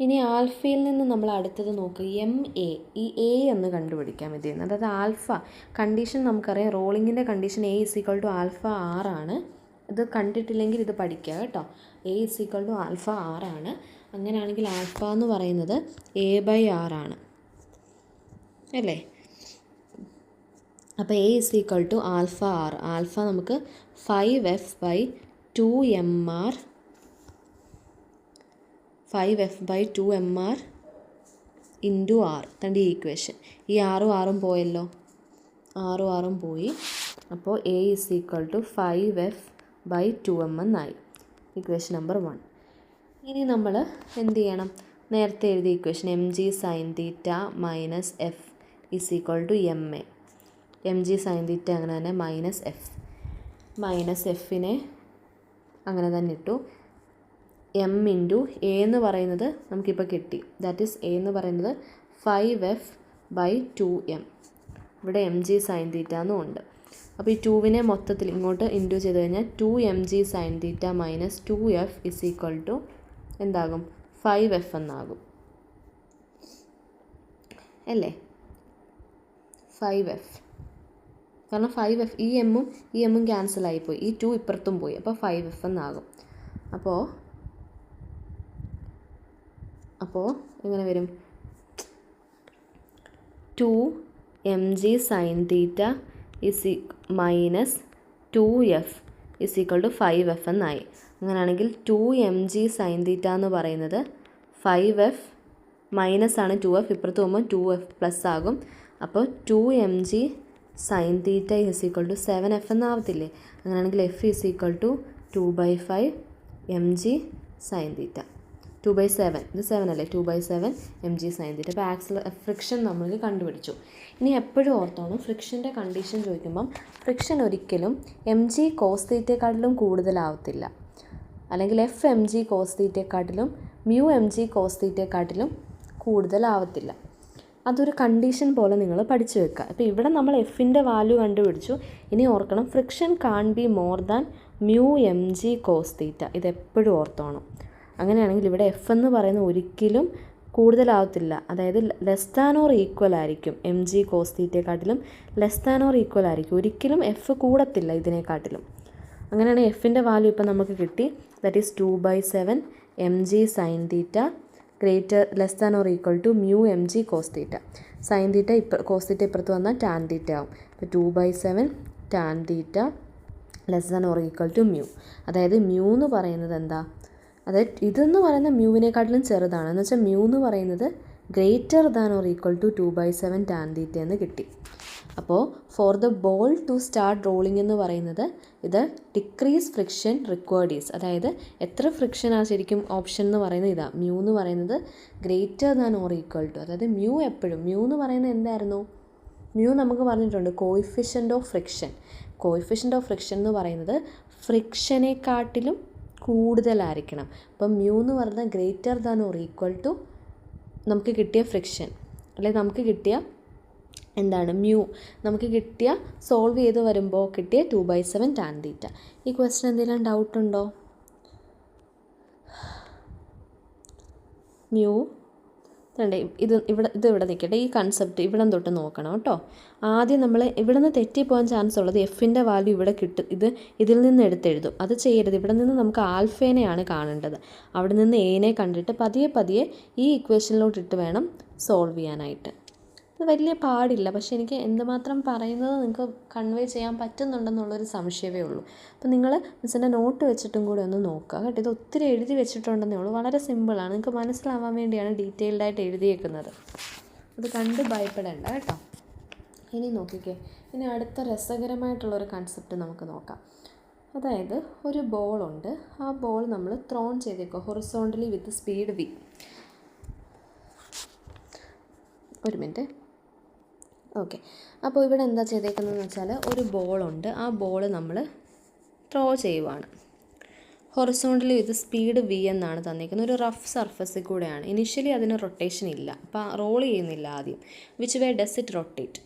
Speaker 1: ഇനി ആൽഫയിൽ നിന്ന് നമ്മൾ അടുത്തത് നോക്കുക, MA. ഈ A എന്ന് കണ്ടുപിടിക്കാം ഇതിൽ നിന്ന്. അതായത് ആൽഫ കണ്ടീഷൻ നമുക്കറിയാം, റോളിങ്ങിൻ്റെ condition A is equal to alpha R ആണ്. ഇത് കണ്ടിട്ടില്ലെങ്കിൽ ഇത് പഠിക്കുക കേട്ടോ. A is equal to alpha R ആണ്. അങ്ങനെയാണെങ്കിൽ ആൽഫ എന്ന് പറയുന്നത് A/R ആണ് അല്ലേ. അപ്പോൾ A is equal to alpha R. Alpha നമുക്ക് 5f/2 2mr 5f/2mr into R. തൻ്റെ ഈ ഇക്വേഷൻ. ഈ ആറും പോയല്ലോ, ആറും പോയി. അപ്പോൾ A = 5f/2m എന്നായി. Equation number 1. ഇനി നമ്മൾ എന്ത് ചെയ്യണം? നേരത്തെ എഴുതിയ equation mg sin θ minus F = ma. mg sin θ അങ്ങനെ തന്നെ മൈനസ് എഫിനെ അങ്ങനെ തന്നെ ഇട്ടു. m ഇൻറ്റു എ എന്ന് പറയുന്നത് നമുക്കിപ്പോൾ കിട്ടി. ദാറ്റ് ഈസ് എ എന്ന് പറയുന്നത് 5f/2m. ഇവിടെ mg sin θ എന്നും ഉണ്ട്. അപ്പോൾ ഈ 2വിനെ മൊത്തത്തിൽ ഇങ്ങോട്ട് ഇൻറ്റു ചെയ്ത് കഴിഞ്ഞാൽ 2mg sin θ മൈനസ് 2f = എന്താകും? 5f എന്നാകും അല്ലേ? 5f. കാരണം 5f ഈ എമ്മും ക്യാൻസൽ ആയിപ്പോയി, ഈ 2 ഇപ്പുറത്തും പോയി. അപ്പോൾ 5f എന്നാകും. അപ്പോൾ എങ്ങനെ വരും? 2mg sin θ minus 2f = 5f എന്നായി. അങ്ങനെയാണെങ്കിൽ 2mg sin θ എന്ന് പറയുന്നത് 5f മൈനസ് ആണ് 2f, ഇപ്പുറത്ത് പോകുമ്പോൾ 2f പ്ലസ് ആകും. അപ്പോൾ 2mg sin θ = 7f എന്നാവത്തില്ലേ? അങ്ങനെയാണെങ്കിൽ f = 2/5 mg sin θ. 2/7, ഇത് 7 അല്ലേ? 2/7 mg sin θ. അപ്പോൾ ഫ്രിക്ഷൻ നമ്മൾ കണ്ടുപിടിച്ചു. ഇനി എപ്പോഴും ഓർത്തോണം, ഫ്രിക്ഷൻ്റെ കണ്ടീഷൻ ചോദിക്കുമ്പം ഫ്രിക്ഷൻ ഒരിക്കലും mg cos θ കൂടുതലാവത്തില്ല, അല്ലെങ്കിൽ mg cos θ μmg cos θ കൂടുതലാവത്തില്ല. അതൊരു കണ്ടീഷൻ പോലെ നിങ്ങൾ പഠിച്ചു വെക്കുക. അപ്പോൾ ഇവിടെ നമ്മൾ എഫിൻ്റെ വാല്യൂ കണ്ടുപിടിച്ചു. ഇനി ഓർക്കണം, friction can be more than μmg cos θ. ഇതെപ്പോഴും ഓർത്തോണം. അങ്ങനെയാണെങ്കിൽ ഇവിടെ എഫ് എന്ന് പറയുന്നത് ഒരിക്കലും കൂടുതലാവത്തില്ല, അതായത് ലെസ് ദാൻ ഓർ ഈക്വൽ ആയിരിക്കും. mg cos θ less than or equal ആയിരിക്കും. ഒരിക്കലും എഫ് കൂടത്തില്ല ഇതിനെക്കാട്ടിലും. അങ്ങനെയാണ് എഫിൻ്റെ വാല്യൂ ഇപ്പം നമുക്ക് കിട്ടി. That is 2/7 mg sin θ less than or equal to μmg cos θ. sin θ cos θ ഇപ്പുറത്ത് വന്നാൽ tan θ ആവും. അപ്പോൾ 2/7 tan θ less than or equal to μ. അതായത് μ എന്ന് പറയുന്നത് എന്താ? അതായത് ഇതെന്ന് പറയുന്ന മ്യൂവിനെക്കാട്ടിലും ചെറുതാണ്. എന്ന് വെച്ചാൽ മ്യൂ എന്ന് പറയുന്നത് greater than or equal to 2/7 tan θ എന്ന് കിട്ടി. അപ്പോൾ for the ball to start rolling എന്ന് പറയുന്നത് ഇത് ഡിക്രീസ് ഫ്രിക്ഷൻ റിക്വയർഡ് ഈസ്, അതായത് എത്ര ഫ്രിക്ഷനാണ് ശരിക്കും ഓപ്ഷൻ എന്ന് പറയുന്നത് ഇതാ. മ്യൂ എന്ന് പറയുന്നത് greater than or equal to, അതായത് മ്യൂ എന്ന് പറയുന്നത് എന്തായിരുന്നു? മ്യൂ നമുക്ക് പറഞ്ഞിട്ടുണ്ട് coefficient of friction. Coefficient of friction എന്ന് പറയുന്നത് ഫ്രിക്ഷനെക്കാട്ടിലും കൂടുതലായിരിക്കണം. അപ്പം മ്യൂ എന്ന് പറയുന്നത് greater than or equal to നമുക്ക് കിട്ടിയ ഫ്രിക്ഷൻ, അല്ലെങ്കിൽ നമുക്ക് കിട്ടിയ എന്താണ് മ്യൂ, നമുക്ക് കിട്ടിയ സോൾവ് ചെയ്ത് വരുമ്പോൾ കിട്ടിയ 2/7 tan θ. ഈ ക്വസ്റ്റ്യൻ എന്തെങ്കിലും ഡൗട്ടുണ്ടോ? മ്യൂ ഇവിടെ നിൽക്കട്ടെ. ഈ കൺസെപ്റ്റ് ഇവിടെ തൊട്ട് നോക്കണം കേട്ടോ. ആദ്യം നമ്മൾ ഇവിടെ നിന്ന് തെറ്റിപ്പോകാൻ ചാൻസ് ഉള്ളത് എഫിൻ്റെ വാല്യൂ ഇവിടെ കിട്ടും, ഇതിൽ നിന്ന് എടുത്തെഴുതും. അത് ചെയ്യരുത്. ഇവിടെ നിന്ന് നമുക്ക് ആൽഫേനെയാണ് കാണേണ്ടത്. അവിടെ നിന്ന് എനെ കണ്ടിട്ട് പതിയെ ഈ ഇക്വേഷനിലോട്ടിട്ട് വേണം സോൾവ് ചെയ്യാനായിട്ട്. ഇത് വലിയ പാടില്ല, പക്ഷേ എനിക്ക് എന്തുമാത്രം പറയുന്നത് നിങ്ങൾക്ക് കൺവേ ചെയ്യാൻ പറ്റുന്നുണ്ടെന്നുള്ളൊരു സംശയമേ ഉള്ളൂ. അപ്പോൾ നിങ്ങൾ മിസ്സിൻ്റെ നോട്ട് വെച്ചിട്ടും കൂടി ഒന്ന് നോക്കുക കേട്ടോ. ഇത് ഒത്തിരി എഴുതി വെച്ചിട്ടുണ്ടെന്നേ ഉള്ളൂ. വളരെ സിമ്പിളാണ്, നിങ്ങൾക്ക് മനസ്സിലാവാൻ വേണ്ടിയാണ് ഡീറ്റെയിൽഡായിട്ട് എഴുതിയേക്കുന്നത്. അത് കണ്ട് ഭയപ്പെടേണ്ട കേട്ടോ. ഇനി നോക്കിക്കേ, ഇനി അടുത്ത രസകരമായിട്ടുള്ളൊരു കൺസെപ്റ്റ് നമുക്ക് നോക്കാം. അതായത് ഒരു ബോളുണ്ട്, ആ ബോൾ നമ്മൾ ത്രോൺ ചെയ്തേക്കുക ഹൊറിസോണ്ടലി വിത്ത് സ്പീഡ് v. ഒരു മിനിറ്റ്. ഓക്കെ, അപ്പോൾ ഇവിടെ എന്താ ചെയ്തേക്കുന്നതെന്ന് വെച്ചാൽ ഒരു ബോളുണ്ട്, ആ ബോൾ നമ്മൾ ത്രോ ചെയ്യുവാണ്. ഹൊറിസോണ്ടലി വിത്ത് സ്പീഡ് v എന്നാണ് തന്നിരിക്കുന്നത്. ഒരു റഫ് സർഫസിൽ കൂടെയാണ്. ഇനിഷ്യലി അതിന് റൊട്ടേഷൻ ഇല്ല, അപ്പോൾ റോൾ ചെയ്യുന്നില്ല ആദ്യം. Which way does it rotate?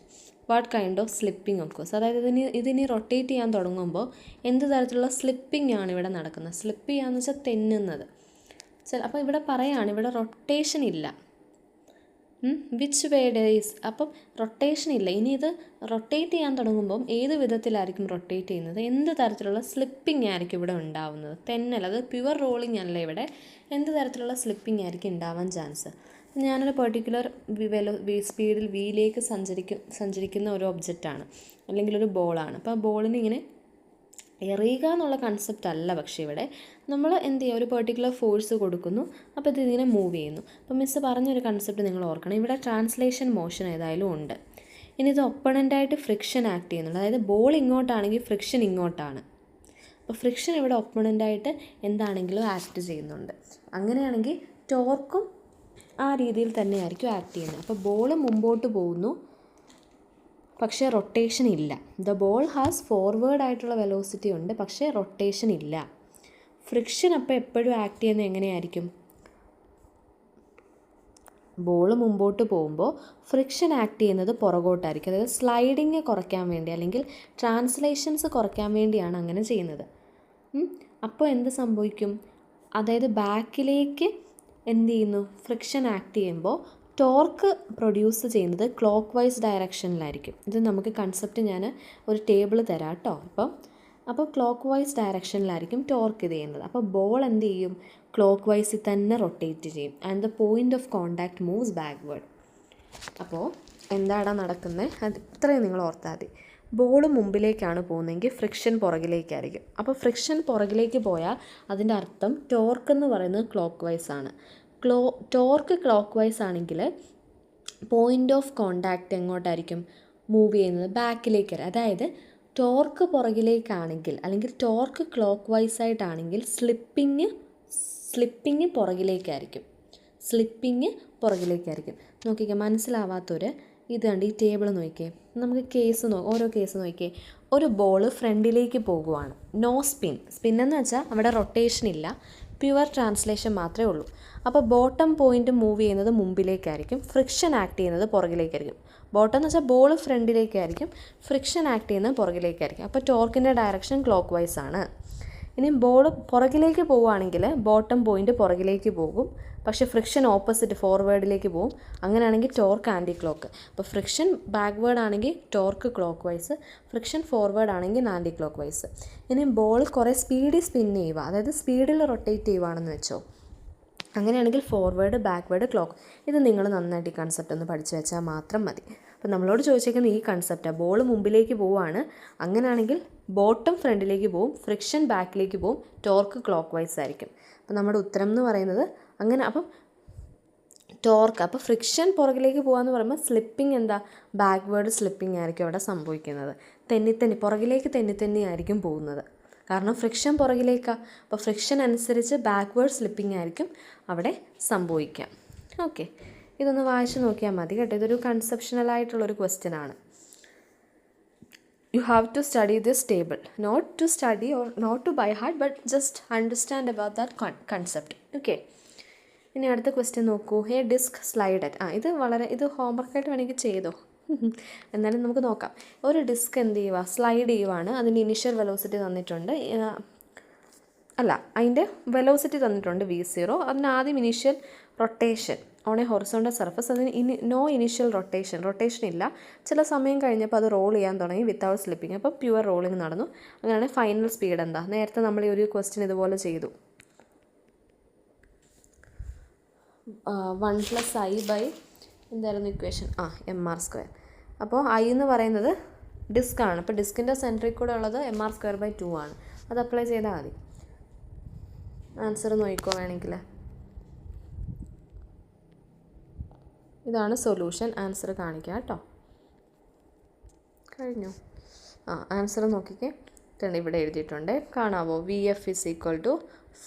Speaker 1: What kind of slipping of course? അതായത് ഇതിനി റൊട്ടേറ്റ് ചെയ്യാൻ തുടങ്ങുമ്പോൾ എന്ത് തരത്തിലുള്ള സ്ലിപ്പിംഗ് ആണ് ഇവിടെ നടക്കുന്നത്? സ്ലിപ്പ് ചെയ്യാന്ന് വെച്ചാൽ തെന്നുന്നത്. അപ്പോൾ ഇവിടെ പറയാണ് ഇവിടെ റൊട്ടേഷൻ ഇല്ല. വിച്ച് വേ ഡേയ്സ്, അപ്പം റൊട്ടേഷൻ ഇല്ല. ഇനി ഇത് റൊട്ടേറ്റ് ചെയ്യാൻ തുടങ്ങുമ്പം ഏത് വിധത്തിലായിരിക്കും റൊട്ടേറ്റ് ചെയ്യുന്നത്? എന്ത് തരത്തിലുള്ള സ്ലിപ്പിംഗ് ആയിരിക്കും ഇവിടെ ഉണ്ടാവുന്നത്? തെന്നൽ, അത് പ്യുവർ റോളിംഗ് അല്ല. ഇവിടെ എന്ത് തരത്തിലുള്ള സ്ലിപ്പിംഗ് ആയിരിക്കും ഉണ്ടാവാൻ ചാൻസ്? ഞാനൊരു പെർട്ടിക്കുലർ സ്പീഡിൽ വിയിലേക്ക് സഞ്ചരിക്കുന്ന ഒരു ഒബ്ജക്റ്റാണ്, അല്ലെങ്കിൽ ഒരു ബോളാണ്. അപ്പോൾ ആ ബോളിന് ഇങ്ങനെ എറിയുക എന്നുള്ള കൺസെപ്റ്റ് അല്ല. പക്ഷേ ഇവിടെ നമ്മൾ എന്ത് ചെയ്യുക, ഒരു പെർട്ടിക്കുലർ ഫോഴ്സ് കൊടുക്കുന്നു, അപ്പോൾ ഇത് ഇതിനെ മൂവ് ചെയ്യുന്നു. അപ്പോൾ മിസ്സ് പറഞ്ഞൊരു കൺസെപ്റ്റ് നിങ്ങൾ ഓർക്കണം, ഇവിടെ ട്രാൻസ്ലേഷൻ മോഷൻ ഏതായാലും ഉണ്ട്. ഇനി ഇത് ഒപ്പണൻ്റായിട്ട് ഫ്രിക്ഷൻ ആക്ട് ചെയ്യുന്നുണ്ട്. അതായത് ബോൾ ഇങ്ങോട്ടാണെങ്കിൽ ഫ്രിക്ഷൻ ഇങ്ങോട്ടാണ്. അപ്പോൾ ഫ്രിക്ഷൻ ഇവിടെ ഒപ്പണൻ്റായിട്ട് എന്താണെങ്കിലും ആക്ട് ചെയ്യുന്നുണ്ട്. അങ്ങനെയാണെങ്കിൽ ടോർക്കും ആ രീതിയിൽ തന്നെയായിരിക്കും ആക്ട് ചെയ്യുന്നത്. അപ്പോൾ ബോൾ മുമ്പോട്ട് പോകുന്നു, പക്ഷേ റൊട്ടേഷൻ ഇല്ല. ദ ബോൾ ഹാസ് ഫോർവേഡ് ആയിട്ടുള്ള വെലോസിറ്റി ഉണ്ട്, പക്ഷേ റൊട്ടേഷൻ ഇല്ല. ഫ്രിക്ഷൻ അപ്പോൾ എപ്പോഴും ആക്ട് ചെയ്യുന്നത് എങ്ങനെയായിരിക്കും? ബോൾ മുമ്പോട്ട് പോകുമ്പോൾ ഫ്രിക്ഷൻ ആക്ട് ചെയ്യുന്നത് പുറകോട്ടായിരിക്കും. അതായത് സ്ലൈഡിങ് കുറയ്ക്കാൻ വേണ്ടി അല്ലെങ്കിൽ ട്രാൻസ്ലേഷൻസ് കുറയ്ക്കാൻ വേണ്ടിയാണ് അങ്ങനെ ചെയ്യുന്നത്. അപ്പോൾ എന്ത് സംഭവിക്കും? അതായത് ബാക്കിലേക്ക് എന്ത് ചെയ്യുന്നു? ഫ്രിക്ഷൻ ആക്ട് ചെയ്യുമ്പോൾ ടോർക്ക് പ്രൊഡ്യൂസ് ചെയ്യുന്നത് ക്ലോക്ക് വൈസ് ഡയറക്ഷനിലായിരിക്കും. ഇത് നമുക്ക് കൺസെപ്റ്റ് ഞാൻ ഒരു ടേബിൾ തരാം കേട്ടോ. അപ്പോൾ ക്ലോക്ക് വൈസ് ഡയറക്ഷനിലായിരിക്കും ടോർക്ക് ഇത് ചെയ്യുന്നത്. അപ്പോൾ ബോൾ എന്ത് ചെയ്യും? ക്ലോക്ക് വൈസിൽ തന്നെ റൊട്ടേറ്റ് ചെയ്യും. And the point of contact moves backward. അപ്പോൾ എന്താണ് നടക്കുന്നത്? അത് ഇത്രയും നിങ്ങൾ ഓർത്താൽ മതി. ബോൾ മുമ്പിലേക്കാണ് പോകുന്നതെങ്കിൽ ഫ്രിക്ഷൻ പുറകിലേക്കായിരിക്കും. അപ്പോൾ ഫ്രിക്ഷൻ പുറകിലേക്ക് പോയാൽ അതിൻ്റെ അർത്ഥം ടോർക്ക് എന്ന് പറയുന്നത് ക്ലോക്ക് വൈസ് ആണ്. ടോർക്ക് ക്ലോക്ക് വൈസ് ആണെങ്കിൽ പോയിൻ്റ് ഓഫ് കോണ്ടാക്റ്റ് എങ്ങോട്ടായിരിക്കും മൂവ് ചെയ്യുന്നത്? ബാക്കിലേക്ക്. അതായത് ടോർക്ക് പുറകിലേക്കാണെങ്കിൽ അല്ലെങ്കിൽ ടോർക്ക് ക്ലോക്ക് വൈസ് ആയിട്ടാണെങ്കിൽ സ്ലിപ്പിങ് പുറകിലേക്കായിരിക്കും. നോക്കിക്കേ, മനസ്സിലാവാത്തൊരു ഇത് കണ്ട് ഈ ടേബിൾ നോക്കിയേ. നമുക്ക് ഓരോ കേസ് നോക്കിയേ. ഒരു ബോൾ ഫ്രണ്ടിലേക്ക് പോകുവാണ്, നോ സ്പിൻ എന്ന് വെച്ചാൽ അവിടെ റൊട്ടേഷൻ ഇല്ല, പ്യുവർ ട്രാൻസ്ലേഷൻ മാത്രമേ ഉള്ളൂ. അപ്പോൾ ബോട്ടം പോയിൻ്റ് മൂവ് ചെയ്യുന്നത് മുമ്പിലേക്കായിരിക്കും, ഫ്രിക്ഷൻ ആക്ട് ചെയ്യുന്നത് പുറകിലേക്കായിരിക്കും. ബോട്ടം എന്ന് വെച്ചാൽ ബോൾ ഫ്രണ്ടിലേക്കായിരിക്കും, ഫ്രിക്ഷൻ ആക്ട് ചെയ്യുന്നത് പുറകിലേക്കായിരിക്കും. അപ്പോൾ ടോർക്കിൻ്റെ ഡയറക്ഷൻ ക്ലോക്ക് വൈസ് ആണ്. ഇനി ബോൾ പുറകിലേക്ക് പോവുകയാണെങ്കിൽ ബോട്ടം പോയിൻ്റ് പുറകിലേക്ക് പോകും, പക്ഷേ ഫ്രിക്ഷൻ ഓപ്പോസിറ്റ് ഫോർവേഡിലേക്ക് പോകും. അങ്ങനെയാണെങ്കിൽ ടോർക്ക് ആൻറ്റി ക്ലോക്ക്. അപ്പോൾ ഫ്രിക്ഷൻ ബാക്ക്വേർഡ് ആണെങ്കിൽ torque clock vice, friction forward ആണെങ്കിൽ ആൻറ്റി ക്ലോക്ക് വൈസ്. ഇനി ബോൾ കുറേ സ്പീഡിൽ സ്പിൻ ചെയ്യുക, അതായത് സ്പീഡിൽ റൊട്ടേറ്റ് ചെയ്യുകയാണെന്ന് വെച്ചോ. അങ്ങനെയാണെങ്കിൽ ഫോർവേഡ്, ബാക്ക്വേർഡ്, ക്ലോക്ക്. ഇത് നിങ്ങൾ നന്നായിട്ട് ഈ കൺസെപ്റ്റ് ഒന്ന് പഠിച്ചു വെച്ചാൽ മാത്രം മതി. അപ്പോൾ നമ്മളോട് ചോദിച്ചേക്കുന്ന ഈ കൺസെപ്റ്റാണ്. ബോൾ മുമ്പിലേക്ക് പോവുകയാണ്, അങ്ങനെയാണെങ്കിൽ ബോട്ടം ഫ്രണ്ടിലേക്ക് പോവും, ഫ്രിക്ഷൻ ബാക്കിലേക്ക് പോവും, ടോർക്ക് ക്ലോക്ക് വൈസ് ആയിരിക്കും. അപ്പോൾ നമ്മുടെ ഉത്തരം എന്ന് പറയുന്നത് അങ്ങനെ. അപ്പം ടോർക്ക്, അപ്പോൾ ഫ്രിക്ഷൻ പുറകിലേക്ക് പോകാമെന്ന് പറയുമ്പോൾ സ്ലിപ്പിംഗ് എന്താ? ബാക്ക്വേർഡ് സ്ലിപ്പിംഗ് ആയിരിക്കും അവിടെ സംഭവിക്കുന്നത്. പുറകിലേക്ക് തെന്നി ആയിരിക്കും പോകുന്നത്. കാരണം ഫ്രിക്ഷൻ പുറകിലേക്കാണ്. അപ്പോൾ ഫ്രിക്ഷൻ അനുസരിച്ച് ബാക്ക്വേർഡ് സ്ലിപ്പിംഗ് ആയിരിക്കും അവിടെ സംഭവിക്കാം. ഓക്കെ, ഇതൊന്ന് വായിച്ച് നോക്കിയാൽ മതി കേട്ടോ. ഇതൊരു കൺസെപ്ഷണലായിട്ടുള്ളൊരു ക്വസ്റ്റ്യൻ ആണ്. You have to study this table, not to study or not to by heart, but just understand about that concept. Okay. ഇനി അടുത്ത ക്വസ്റ്റ്യൻ നോക്കൂ. ഹേ ഡിസ്ക് സ്ലൈഡ് അറ്റ്. ഇത് ഹോംവർക്കായിട്ട് വേണമെങ്കിൽ ചെയ്തോ, എന്നാലും നമുക്ക് നോക്കാം. ഒരു ഡിസ്ക് എന്ത് ചെയ്യുക? സ്ലൈഡ് ചെയ്യുവാണ്. അതിൻ്റെ ഇനിഷ്യൽ വെലോസിറ്റി തന്നിട്ടുണ്ട്, അതിൻ്റെ വെലോസിറ്റി തന്നിട്ടുണ്ട് v0. അതിന് ആദ്യം initial rotation on A horizontal surface. അതിന് നോ ഇനീഷ്യൽ റൊട്ടേഷൻ ഇല്ല. ചില സമയം കഴിഞ്ഞപ്പോൾ അത് റോൾ ചെയ്യാൻ തുടങ്ങി വിത്തൗട്ട് സ്ലിപ്പിംഗ്. അപ്പോൾ പ്യുവർ റോളിംഗ് നടന്നു. അങ്ങനെയാണ് ഫൈനൽ സ്പീഡ് എന്താ? നേരത്തെ നമ്മൾ ഈ ഒരു ക്വസ്റ്റ്യൻ ഇതുപോലെ ചെയ്തു. 1 + i/ എന്തായിരുന്നു ഇക്വേഷൻ? mr². അപ്പോൾ i എന്ന് പറയുന്നത് ഡിസ്ക് ആണ്. അപ്പോൾ ഡിസ്കിൻ്റെ സെൻറ്ററിൽ കൂടെ ഉള്ളത് mr²/2 ആണ്. അത് അപ്ലൈ ചെയ്താൽ മതി. ആൻസർ നോക്കിക്കോ വേണമെങ്കിൽ. ഇതാണ് സൊല്യൂഷൻ. ആൻസർ കാണിക്കാം കേട്ടോ. കഴിഞ്ഞു. ആൻസർ നോക്കിക്കേ. ഇവിടെ എഴുതിയിട്ടുണ്ട്, കാണാവോ? VF =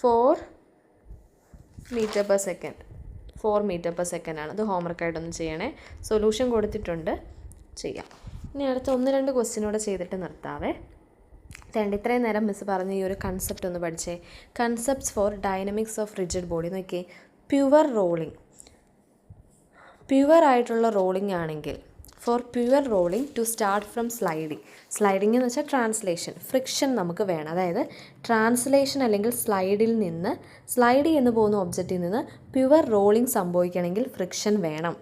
Speaker 1: 4 m/s. 4 m/s ആണ്. അത് ഹോംവർക്കായിട്ടൊന്ന് ചെയ്യണേ. സൊല്യൂഷൻ കൊടുത്തിട്ടുണ്ട്, ചെയ്യാം. ഇനി അടുത്ത 1-2 ക്വസ്റ്റ്യനോടെ ചെയ്തിട്ട് നിർത്താവേ. ഇത്രയും നേരം മിസ് പറഞ്ഞ ഈ ഒരു കൺസെപ്റ്റ് ഒന്ന് പഠിച്ചേ. Concepts for dynamics of rigid body. നോക്കിയേ, പ്യുവർ റോളിംഗ്, പ്യുവർ ആയിട്ടുള്ള റോളിംഗ് ആണെങ്കിൽ, for pure rolling to start from sliding എന്ന് വെച്ചാൽ ട്രാൻസ്ലേഷൻ, ഫ്രിക്ഷൻ നമുക്ക് വേണം. അതായത് ട്രാൻസ്ലേഷൻ അല്ലെങ്കിൽ സ്ലൈഡ് ചെയ്യുന്ന പോകുന്ന ഒബ്ജക്റ്റിൽ നിന്ന് പ്യുവർ റോളിംഗ് സംഭവിക്കണമെങ്കിൽ ഫ്രിക്ഷൻ വേണം.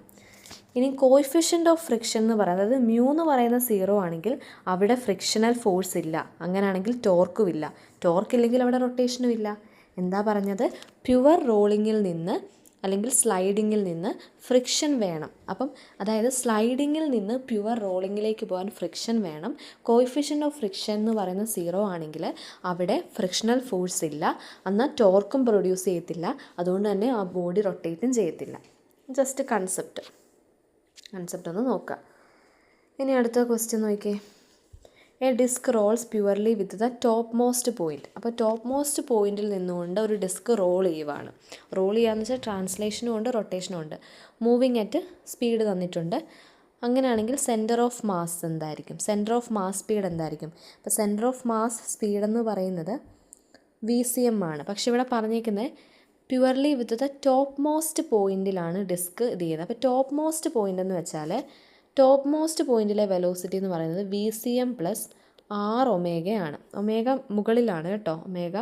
Speaker 1: ഇനി കോഎഫിഷ്യൻ്റ് ഓഫ് ഫ്രിക്ഷൻ എന്ന് പറയുന്നത്, അതായത് മ്യൂ എന്ന് പറയുന്ന 0 ആണെങ്കിൽ അവിടെ ഫ്രിക്ഷണൽ ഫോഴ്സ് ഇല്ല. അങ്ങനെയാണെങ്കിൽ ടോർക്കും ഇല്ല. ടോർക്ക് ഇല്ലെങ്കിൽ അവിടെ റൊട്ടേഷനും ഇല്ല. എന്താ പറഞ്ഞത്? പ്യുവർ റോളിങ്ങിൽ നിന്ന് അല്ലെങ്കിൽ സ്ലൈഡിങ്ങിൽ നിന്ന് ഫ്രിക്ഷൻ വേണം. അപ്പം അതായത് സ്ലൈഡിങ്ങിൽ നിന്ന് പ്യുവർ റോളിങ്ങിലേക്ക് പോകാൻ ഫ്രിക്ഷൻ വേണം. കോയിഫിഷ്യൻ്റ് ഓഫ് ഫ്രിക്ഷൻ എന്ന് പറയുന്നത് 0 ആണെങ്കിൽ അവിടെ ഫ്രിക്ഷണൽ ഫോഴ്സ് ഇല്ല, എന്നാൽ ടോർക്കും പ്രൊഡ്യൂസ് ചെയ്യത്തില്ല, അതുകൊണ്ട് തന്നെ ആ ബോഡി റൊട്ടേറ്റും ചെയ്യത്തില്ല. ജസ്റ്റ് കൺസെപ്റ്റ് ഒന്ന് നോക്കുക. ഇനി അടുത്ത ക്വസ്റ്റ്യൻ നോക്കിയേ. A disc rolls purely with the top most point. അപ്പോൾ ടോപ്പ് മോസ്റ്റ് പോയിൻറ്റിൽ നിന്നുകൊണ്ട് ഒരു ഡിസ്ക് റോൾ ചെയ്യുവാണ്. റോൾ ചെയ്യാന്ന് വെച്ചാൽ ട്രാൻസ്ലേഷനും ഉണ്ട് റൊട്ടേഷനും ഉണ്ട്. മൂവിങ് അറ്റ് സ്പീഡ് തന്നിട്ടുണ്ട്. അങ്ങനെയാണെങ്കിൽ സെൻറ്റർ ഓഫ് മാസ് എന്തായിരിക്കും? സെൻറ്റർ ഓഫ് മാസ് സ്പീഡ് എന്തായിരിക്കും? അപ്പോൾ സെൻറ്റർ ഓഫ് മാസ് സ്പീഡ് എന്ന് പറയുന്നത് VCM ആണ്. പക്ഷെ ഇവിടെ പറഞ്ഞേക്കുന്നത് purely with the top most പോയിൻറ്റിലാണ് ഡിസ്ക് ഇത് ചെയ്യുന്നത്. അപ്പോൾ ടോപ്പ് മോസ്റ്റ് പോയിൻ്റ് എന്ന് വെച്ചാൽ ടോപ്പ് മോസ്റ്റ് പോയിൻറ്റിലെ വെലോസിറ്റി എന്ന് പറയുന്നത് VCM പ്ലസ് R ഒമേഗയാണ്. ഒമേഗ മുകളിലാണ് കേട്ടോ, ഒമേഗ.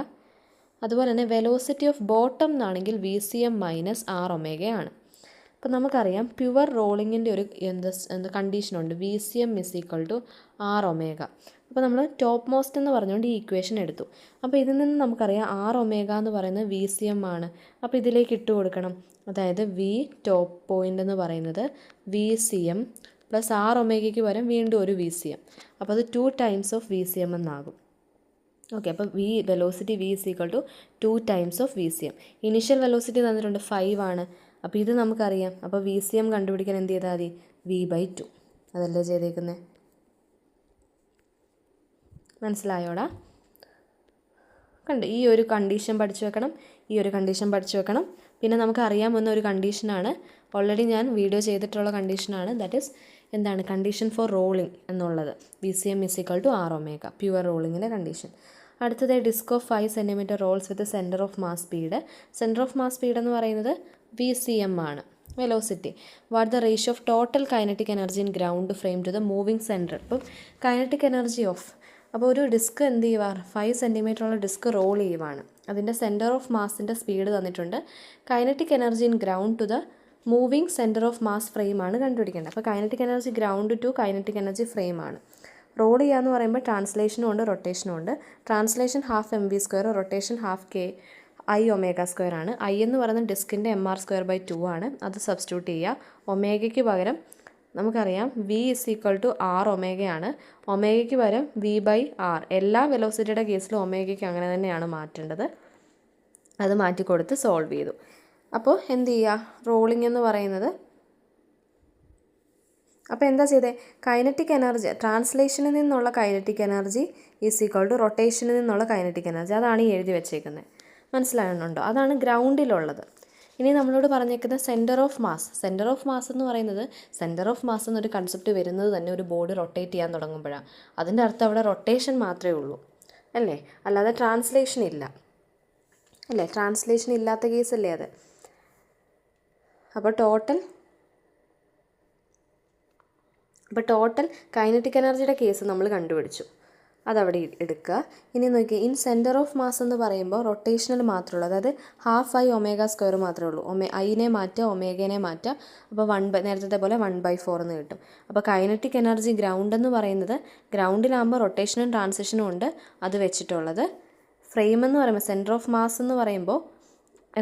Speaker 1: അതുപോലെ തന്നെ വെലോസിറ്റി ഓഫ് ബോട്ടം എന്നാണെങ്കിൽ VCM മൈനസ് R ഒമേഗയാണ്. അപ്പോൾ നമുക്കറിയാം പ്യുവർ റോളിങ്ങിൻ്റെ ഒരു എന്ത് കണ്ടീഷനുണ്ട്, VCM is equal to R omega. അപ്പോൾ നമ്മൾ ടോപ്പ് മോസ്റ്റ് എന്ന് പറഞ്ഞുകൊണ്ട് ഈ ഇക്വേഷൻ എടുത്തു. അപ്പോൾ ഇതിൽ നിന്ന് നമുക്കറിയാം R ഒമേഗ എന്ന് പറയുന്നത് VCM ആണ്. അപ്പോൾ ഇതിലേക്ക് ഇട്ട് കൊടുക്കണം. അതായത് V ടോപ്പ് പോയിൻ്റ് എന്ന് പറയുന്നത് VCM പ്ലസ് R ഒമേഗയ്ക്ക് പകരം വീണ്ടും ഒരു VCM. അപ്പോൾ അത് 2 ടൈംസ് ഓഫ് VCM എന്നാകും. ഓക്കെ, അപ്പോൾ velocity V is equal to 2 times of VCM. Initial velocity തന്നിട്ടുണ്ട് 5 ആണ്. അപ്പോൾ ഇത് നമുക്കറിയാം. അപ്പോൾ VCM കണ്ടുപിടിക്കാൻ എന്ത് ചെയ്താൽ മതി? V/2 അതല്ലേ ചെയ്തേക്കുന്നത്. മനസ്സിലായോടാ? കണ്ട് ഈ ഒരു കണ്ടീഷൻ പഠിച്ചു വെക്കണം, ഈ ഒരു കണ്ടീഷൻ പഠിച്ചു വെക്കണം. പിന്നെ നമുക്ക് അറിയാമെന്ന ഒരു കണ്ടീഷനാണ്, ഓൾറെഡി ഞാൻ വീഡിയോ ചെയ്തിട്ടുള്ള കണ്ടീഷനാണ്. ദാറ്റ് ഈസ് എന്താണ് കണ്ടീഷൻ ഫോർ റോളിംഗ് എന്നുള്ളത്. VCM is equal to R omega, pure റോളിങ്ങിൻ്റെ കണ്ടീഷൻ. അടുത്തത് disc of 5 centimetre rolls with centre of mass speed. Centre of mass speed എന്ന് പറയുന്നത് VCM ആണ്. Velocity what the ratio of total kinetic energy in ground frame to the moving centre. ഇപ്പം kinetic energy of, അപ്പോൾ ഒരു disk എന്ത് ചെയ്യുക, 5 centimetre ഉള്ള disk roll ചെയ്യുവാണ്. അതിൻ്റെ സെൻറ്റർ ഓഫ് മാസിൻ്റെ സ്പീഡ് തന്നിട്ടുണ്ട്. Kinetic energy in ground to the moving centre of mass frame ആണ് കണ്ടുപിടിക്കേണ്ടത്. അപ്പോൾ kinetic energy ground to kinetic energy frame ആണ്. റോൾ ചെയ്യുക എന്ന് പറയുമ്പോൾ ട്രാൻസ്ലേഷനും ഉണ്ട് റൊട്ടേഷനും ഉണ്ട്. ട്രാൻസ്ലേഷൻ ½ mv², റൊട്ടേഷൻ ½ I ഒമേഗ² ആണ്. I എന്ന് പറയുന്നത് ഡിസ്കിൻ്റെ mr²/2 ആണ്. അത് സബ്സ്റ്റിറ്റ്യൂട്ട് ചെയ്യുക. ഒമേഗയ്ക്ക് പകരം നമുക്കറിയാം V is equal to R ഒമേഗയാണ്. ഒമേഗയ്ക്ക് പകരം V/R. എല്ലാ വെലോസിറ്റിയുടെ കേസിലും ഒമേഗയ്ക്ക് അങ്ങനെ തന്നെയാണ് മാറ്റേണ്ടത്. അത് മാറ്റിക്കൊടുത്ത് സോൾവ് ചെയ്തു. അപ്പോൾ എന്ത് ചെയ്യുക, റോളിംഗ് എന്ന് പറയുന്നത്, അപ്പോൾ എന്താ ചെയ്തേ, കൈനറ്റിക് എനർജി ട്രാൻസ്ലേഷനിൽ നിന്നുള്ള kinetic energy is equal to റൊട്ടേഷനിൽ നിന്നുള്ള കൈനറ്റിക് എനർജി. അതാണ് ഈ എഴുതി വെച്ചേക്കുന്നത്. മനസ്സിലാകുന്നുണ്ടോ? അതാണ് ഗ്രൗണ്ടിലുള്ളത്. ഇനി നമ്മളോട് പറഞ്ഞേക്കുന്നത് centre of mass. Centre of mass എന്ന് പറയുന്നത്, സെൻറ്റർ ഓഫ് മാസ് എന്നൊരു കൺസെപ്റ്റ് വരുന്നത് തന്നെ ഒരു ബോഡി റൊട്ടേറ്റ് ചെയ്യാൻ തുടങ്ങുമ്പോഴാണ്. അതിൻ്റെ അർത്ഥം അവിടെ റൊട്ടേഷൻ മാത്രമേ ഉള്ളൂ അല്ലേ, അല്ലാതെ ട്രാൻസ്ലേഷൻ ഇല്ല അല്ലേ. ട്രാൻസ്ലേഷൻ ഇല്ലാത്ത കേസല്ലേ അത്. അപ്പോൾ ടോട്ടൽ കൈനറ്റിക് എനർജിയുടെ കേസ് നമ്മൾ കണ്ടുപിടിച്ചു. അതവിടെ എടുക്കുക. ഇനി നോക്കിയാൽ ഇൻ സെൻറ്റർ ഓഫ് മാസ് എന്ന് പറയുമ്പോൾ റൊട്ടേഷണൽ മാത്രമേ ഉള്ളൂ. അതായത് ½ I ഒമേഗ² മാത്രമേ ഉള്ളൂ. ഐനെ മാറ്റുക, ഒമേഗനെ മാറ്റുക. അപ്പോൾ നേരത്തെ പോലെ 1/4 എന്ന് കിട്ടും. അപ്പോൾ കൈനറ്റിക് എനർജി ഗ്രൗണ്ട് എന്ന് പറയുന്നത്, ഗ്രൗണ്ടിലാകുമ്പോൾ റൊട്ടേഷനും ട്രാൻസിഷനും ഉണ്ട്, അത് വെച്ചിട്ടുള്ളത്. ഫ്രെയിം എന്ന് പറയുമ്പോൾ സെൻറ്റർ ഓഫ് മാസ് എന്ന് പറയുമ്പോൾ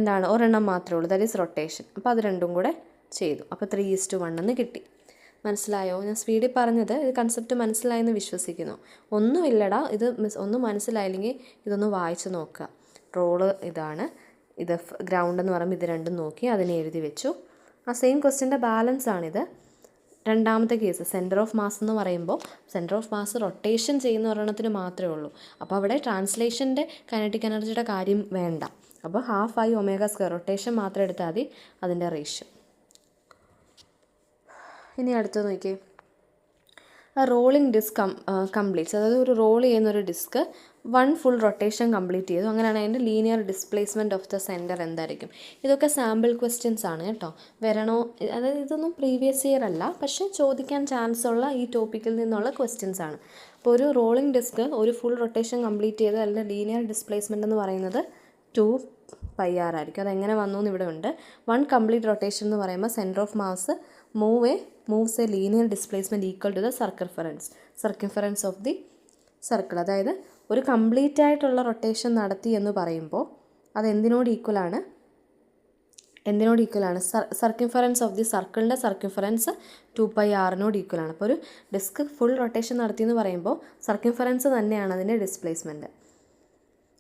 Speaker 1: എന്താണ്, ഒരെണ്ണം മാത്രമേ ഉള്ളൂ, ദാറ്റ് ഈസ് റൊട്ടേഷൻ. അപ്പോൾ അത് രണ്ടും കൂടെ ചെയ്തു. അപ്പോൾ 3:1 എന്ന് കിട്ടി. മനസ്സിലായോ? ഞാൻ സ്പീഡിൽ പറഞ്ഞത് ഇത് കൺസെപ്റ്റ് മനസ്സിലായെന്ന് വിശ്വസിക്കുന്നു. ഒന്നുമില്ലടാ, ഇത് ഒന്നും മനസ്സിലായില്ലെങ്കിൽ ഇതൊന്ന് വായിച്ച് നോക്കുക. റോള് ഇതാണ്, ഇത് ഗ്രൗണ്ട് എന്ന് പറയുമ്പോൾ ഇത് രണ്ടും നോക്കി അതിനെ എഴുതി വെച്ചു. ആ സെയിം ക്വസ്റ്റ്യൻ്റെ ബാലൻസ് ആണിത്. രണ്ടാമത്തെ കേസ് സെൻറ്റർ ഓഫ് മാസ് എന്ന് പറയുമ്പോൾ സെൻറ്റർ ഓഫ് മാസ് റൊട്ടേഷൻ ചെയ്യുന്ന ഒരെണ്ണത്തിന് മാത്രമേ ഉള്ളൂ. അപ്പോൾ അവിടെ ട്രാൻസ്ലേഷൻ്റെ കൈനറ്റിക് എനർജിയുടെ കാര്യം വേണ്ട. അപ്പോൾ ½ I ഒമേഗ² റൊട്ടേഷൻ മാത്രം എടുത്താൽ മതി അതിൻ്റെ റേഷ്യോ. ഇനി അടുത്ത് നോക്കിയേ, റോളിംഗ് ഡിസ്ക് കംപ്ലീറ്റ്സ്. അതായത് ഒരു റോൾ ചെയ്യുന്നൊരു ഡിസ്ക് 1 ഫുൾ റൊട്ടേഷൻ കംപ്ലീറ്റ് ചെയ്തു. അങ്ങനെയാണ് അതിൻ്റെ linear displacement of the centre എന്തായിരിക്കും. ഇതൊക്കെ സാമ്പിൾ ക്വസ്റ്റ്യൻസ് ആണ് കേട്ടോ. വരണോ, അതായത് ഇതൊന്നും പ്രീവിയസ് ഇയർ അല്ല, പക്ഷേ ചോദിക്കാൻ ചാൻസ് ഉള്ള ഈ ടോപ്പിക്കിൽ നിന്നുള്ള ക്വസ്റ്റ്യൻസ് ആണ്. അപ്പോൾ ഒരു റോളിംഗ് ഡിസ്ക് ഒരു ഫുൾ റൊട്ടേഷൻ കംപ്ലീറ്റ് ചെയ്ത് അതിൻ്റെ ലീനിയർ ഡിസ്പ്ലേസ്മെൻറ്റ് എന്ന് പറയുന്നത് 2πr ആയിരിക്കും. അതെങ്ങനെ വന്നു എന്ന് ഇവിടെ ഉണ്ട്. 1 കംപ്ലീറ്റ് റൊട്ടേഷൻ എന്ന് പറയുമ്പോൾ centre of mass moves a linear displacement equal to the circumference of the circle. അതായത് ഒരു കംപ്ലീറ്റ് ആയിട്ടുള്ള റൊട്ടേഷൻ നടത്തി എന്ന് പറയുമ്പോൾ അതെന്തിനോട് ഈക്വലാണ്, എന്തിനോട് ഈക്വലാണ്? സർക്കിംഫറൻസ് ഓഫ് ദി സർക്കിളിൻ്റെ സർക്കിംഫറൻസ് 2πr ഈക്വലാണ്. അപ്പോൾ ഒരു ഡിസ്ക് ഫുൾ റൊട്ടേഷൻ നടത്തിയെന്ന് പറയുമ്പോൾ സർക്കിംഫറൻസ് തന്നെയാണ് അതിൻ്റെ ഡിസ്പ്ലേസ്മെൻറ്റ്.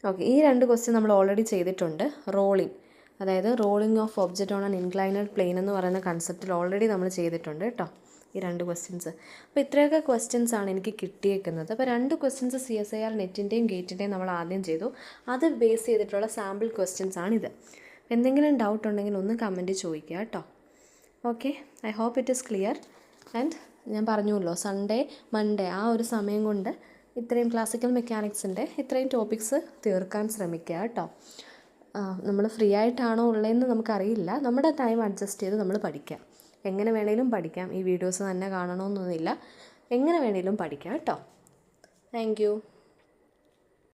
Speaker 1: ഓക്കെ, ഈ 2 ക്വസ്റ്റ്യൻ നമ്മൾ ഓൾറെഡി ചെയ്തിട്ടുണ്ട്. റോളിംഗ്, അതായത് rolling of object on an inclined plane എന്ന് പറയുന്ന കൺസെപ്റ്റിൽ ഓൾറെഡി നമ്മൾ ചെയ്തിട്ടുണ്ട് കേട്ടോ, ഈ 2 ക്വസ്റ്റ്യൻസ്. അപ്പോൾ ഇത്രയൊക്കെ ക്വസ്റ്റ്യൻസ് ആണ് എനിക്ക് കിട്ടിയേക്കുന്നത്. അപ്പോൾ 2 ക്വസ്റ്റ്യൻസ് CSIR നെറ്റിൻ്റെയും ഗേറ്റിൻ്റെയും നമ്മൾ ആദ്യം ചെയ്തു. അത് ബേസ് ചെയ്തിട്ടുള്ള സാമ്പിൾ ക്വസ്റ്റ്യൻസ് ആണിത്. എന്തെങ്കിലും ഡൗട്ട് ഉണ്ടെങ്കിൽ ഒന്ന് കമൻറ്റ് ചോദിക്കുക കേട്ടോ. Okay, I hope it is clear. And ഞാൻ പറഞ്ഞുല്ലോ, സൺഡേ മൺഡേ ആ ഒരു സമയം കൊണ്ട് ഇത്രയും ക്ലാസിക്കൽ മെക്കാനിക്സിൻ്റെ ഇത്രയും ടോപ്പിക്സ് തീർക്കാൻ ശ്രമിക്കുക കേട്ടോ. നമ്മൾ ഫ്രീ ആയിട്ടാണോ ഉള്ളതെന്ന് നമുക്കറിയില്ല. നമ്മുടെ ടൈം അഡ്ജസ്റ്റ് ചെയ്ത് നമ്മൾ പഠിക്കാം. എങ്ങനെ വേണേലും പഠിക്കാം. ഈ വീഡിയോസ് തന്നെ കാണണമെന്നൊന്നുമില്ല, എങ്ങനെ വേണേലും പഠിക്കാം കേട്ടോ. Thank you.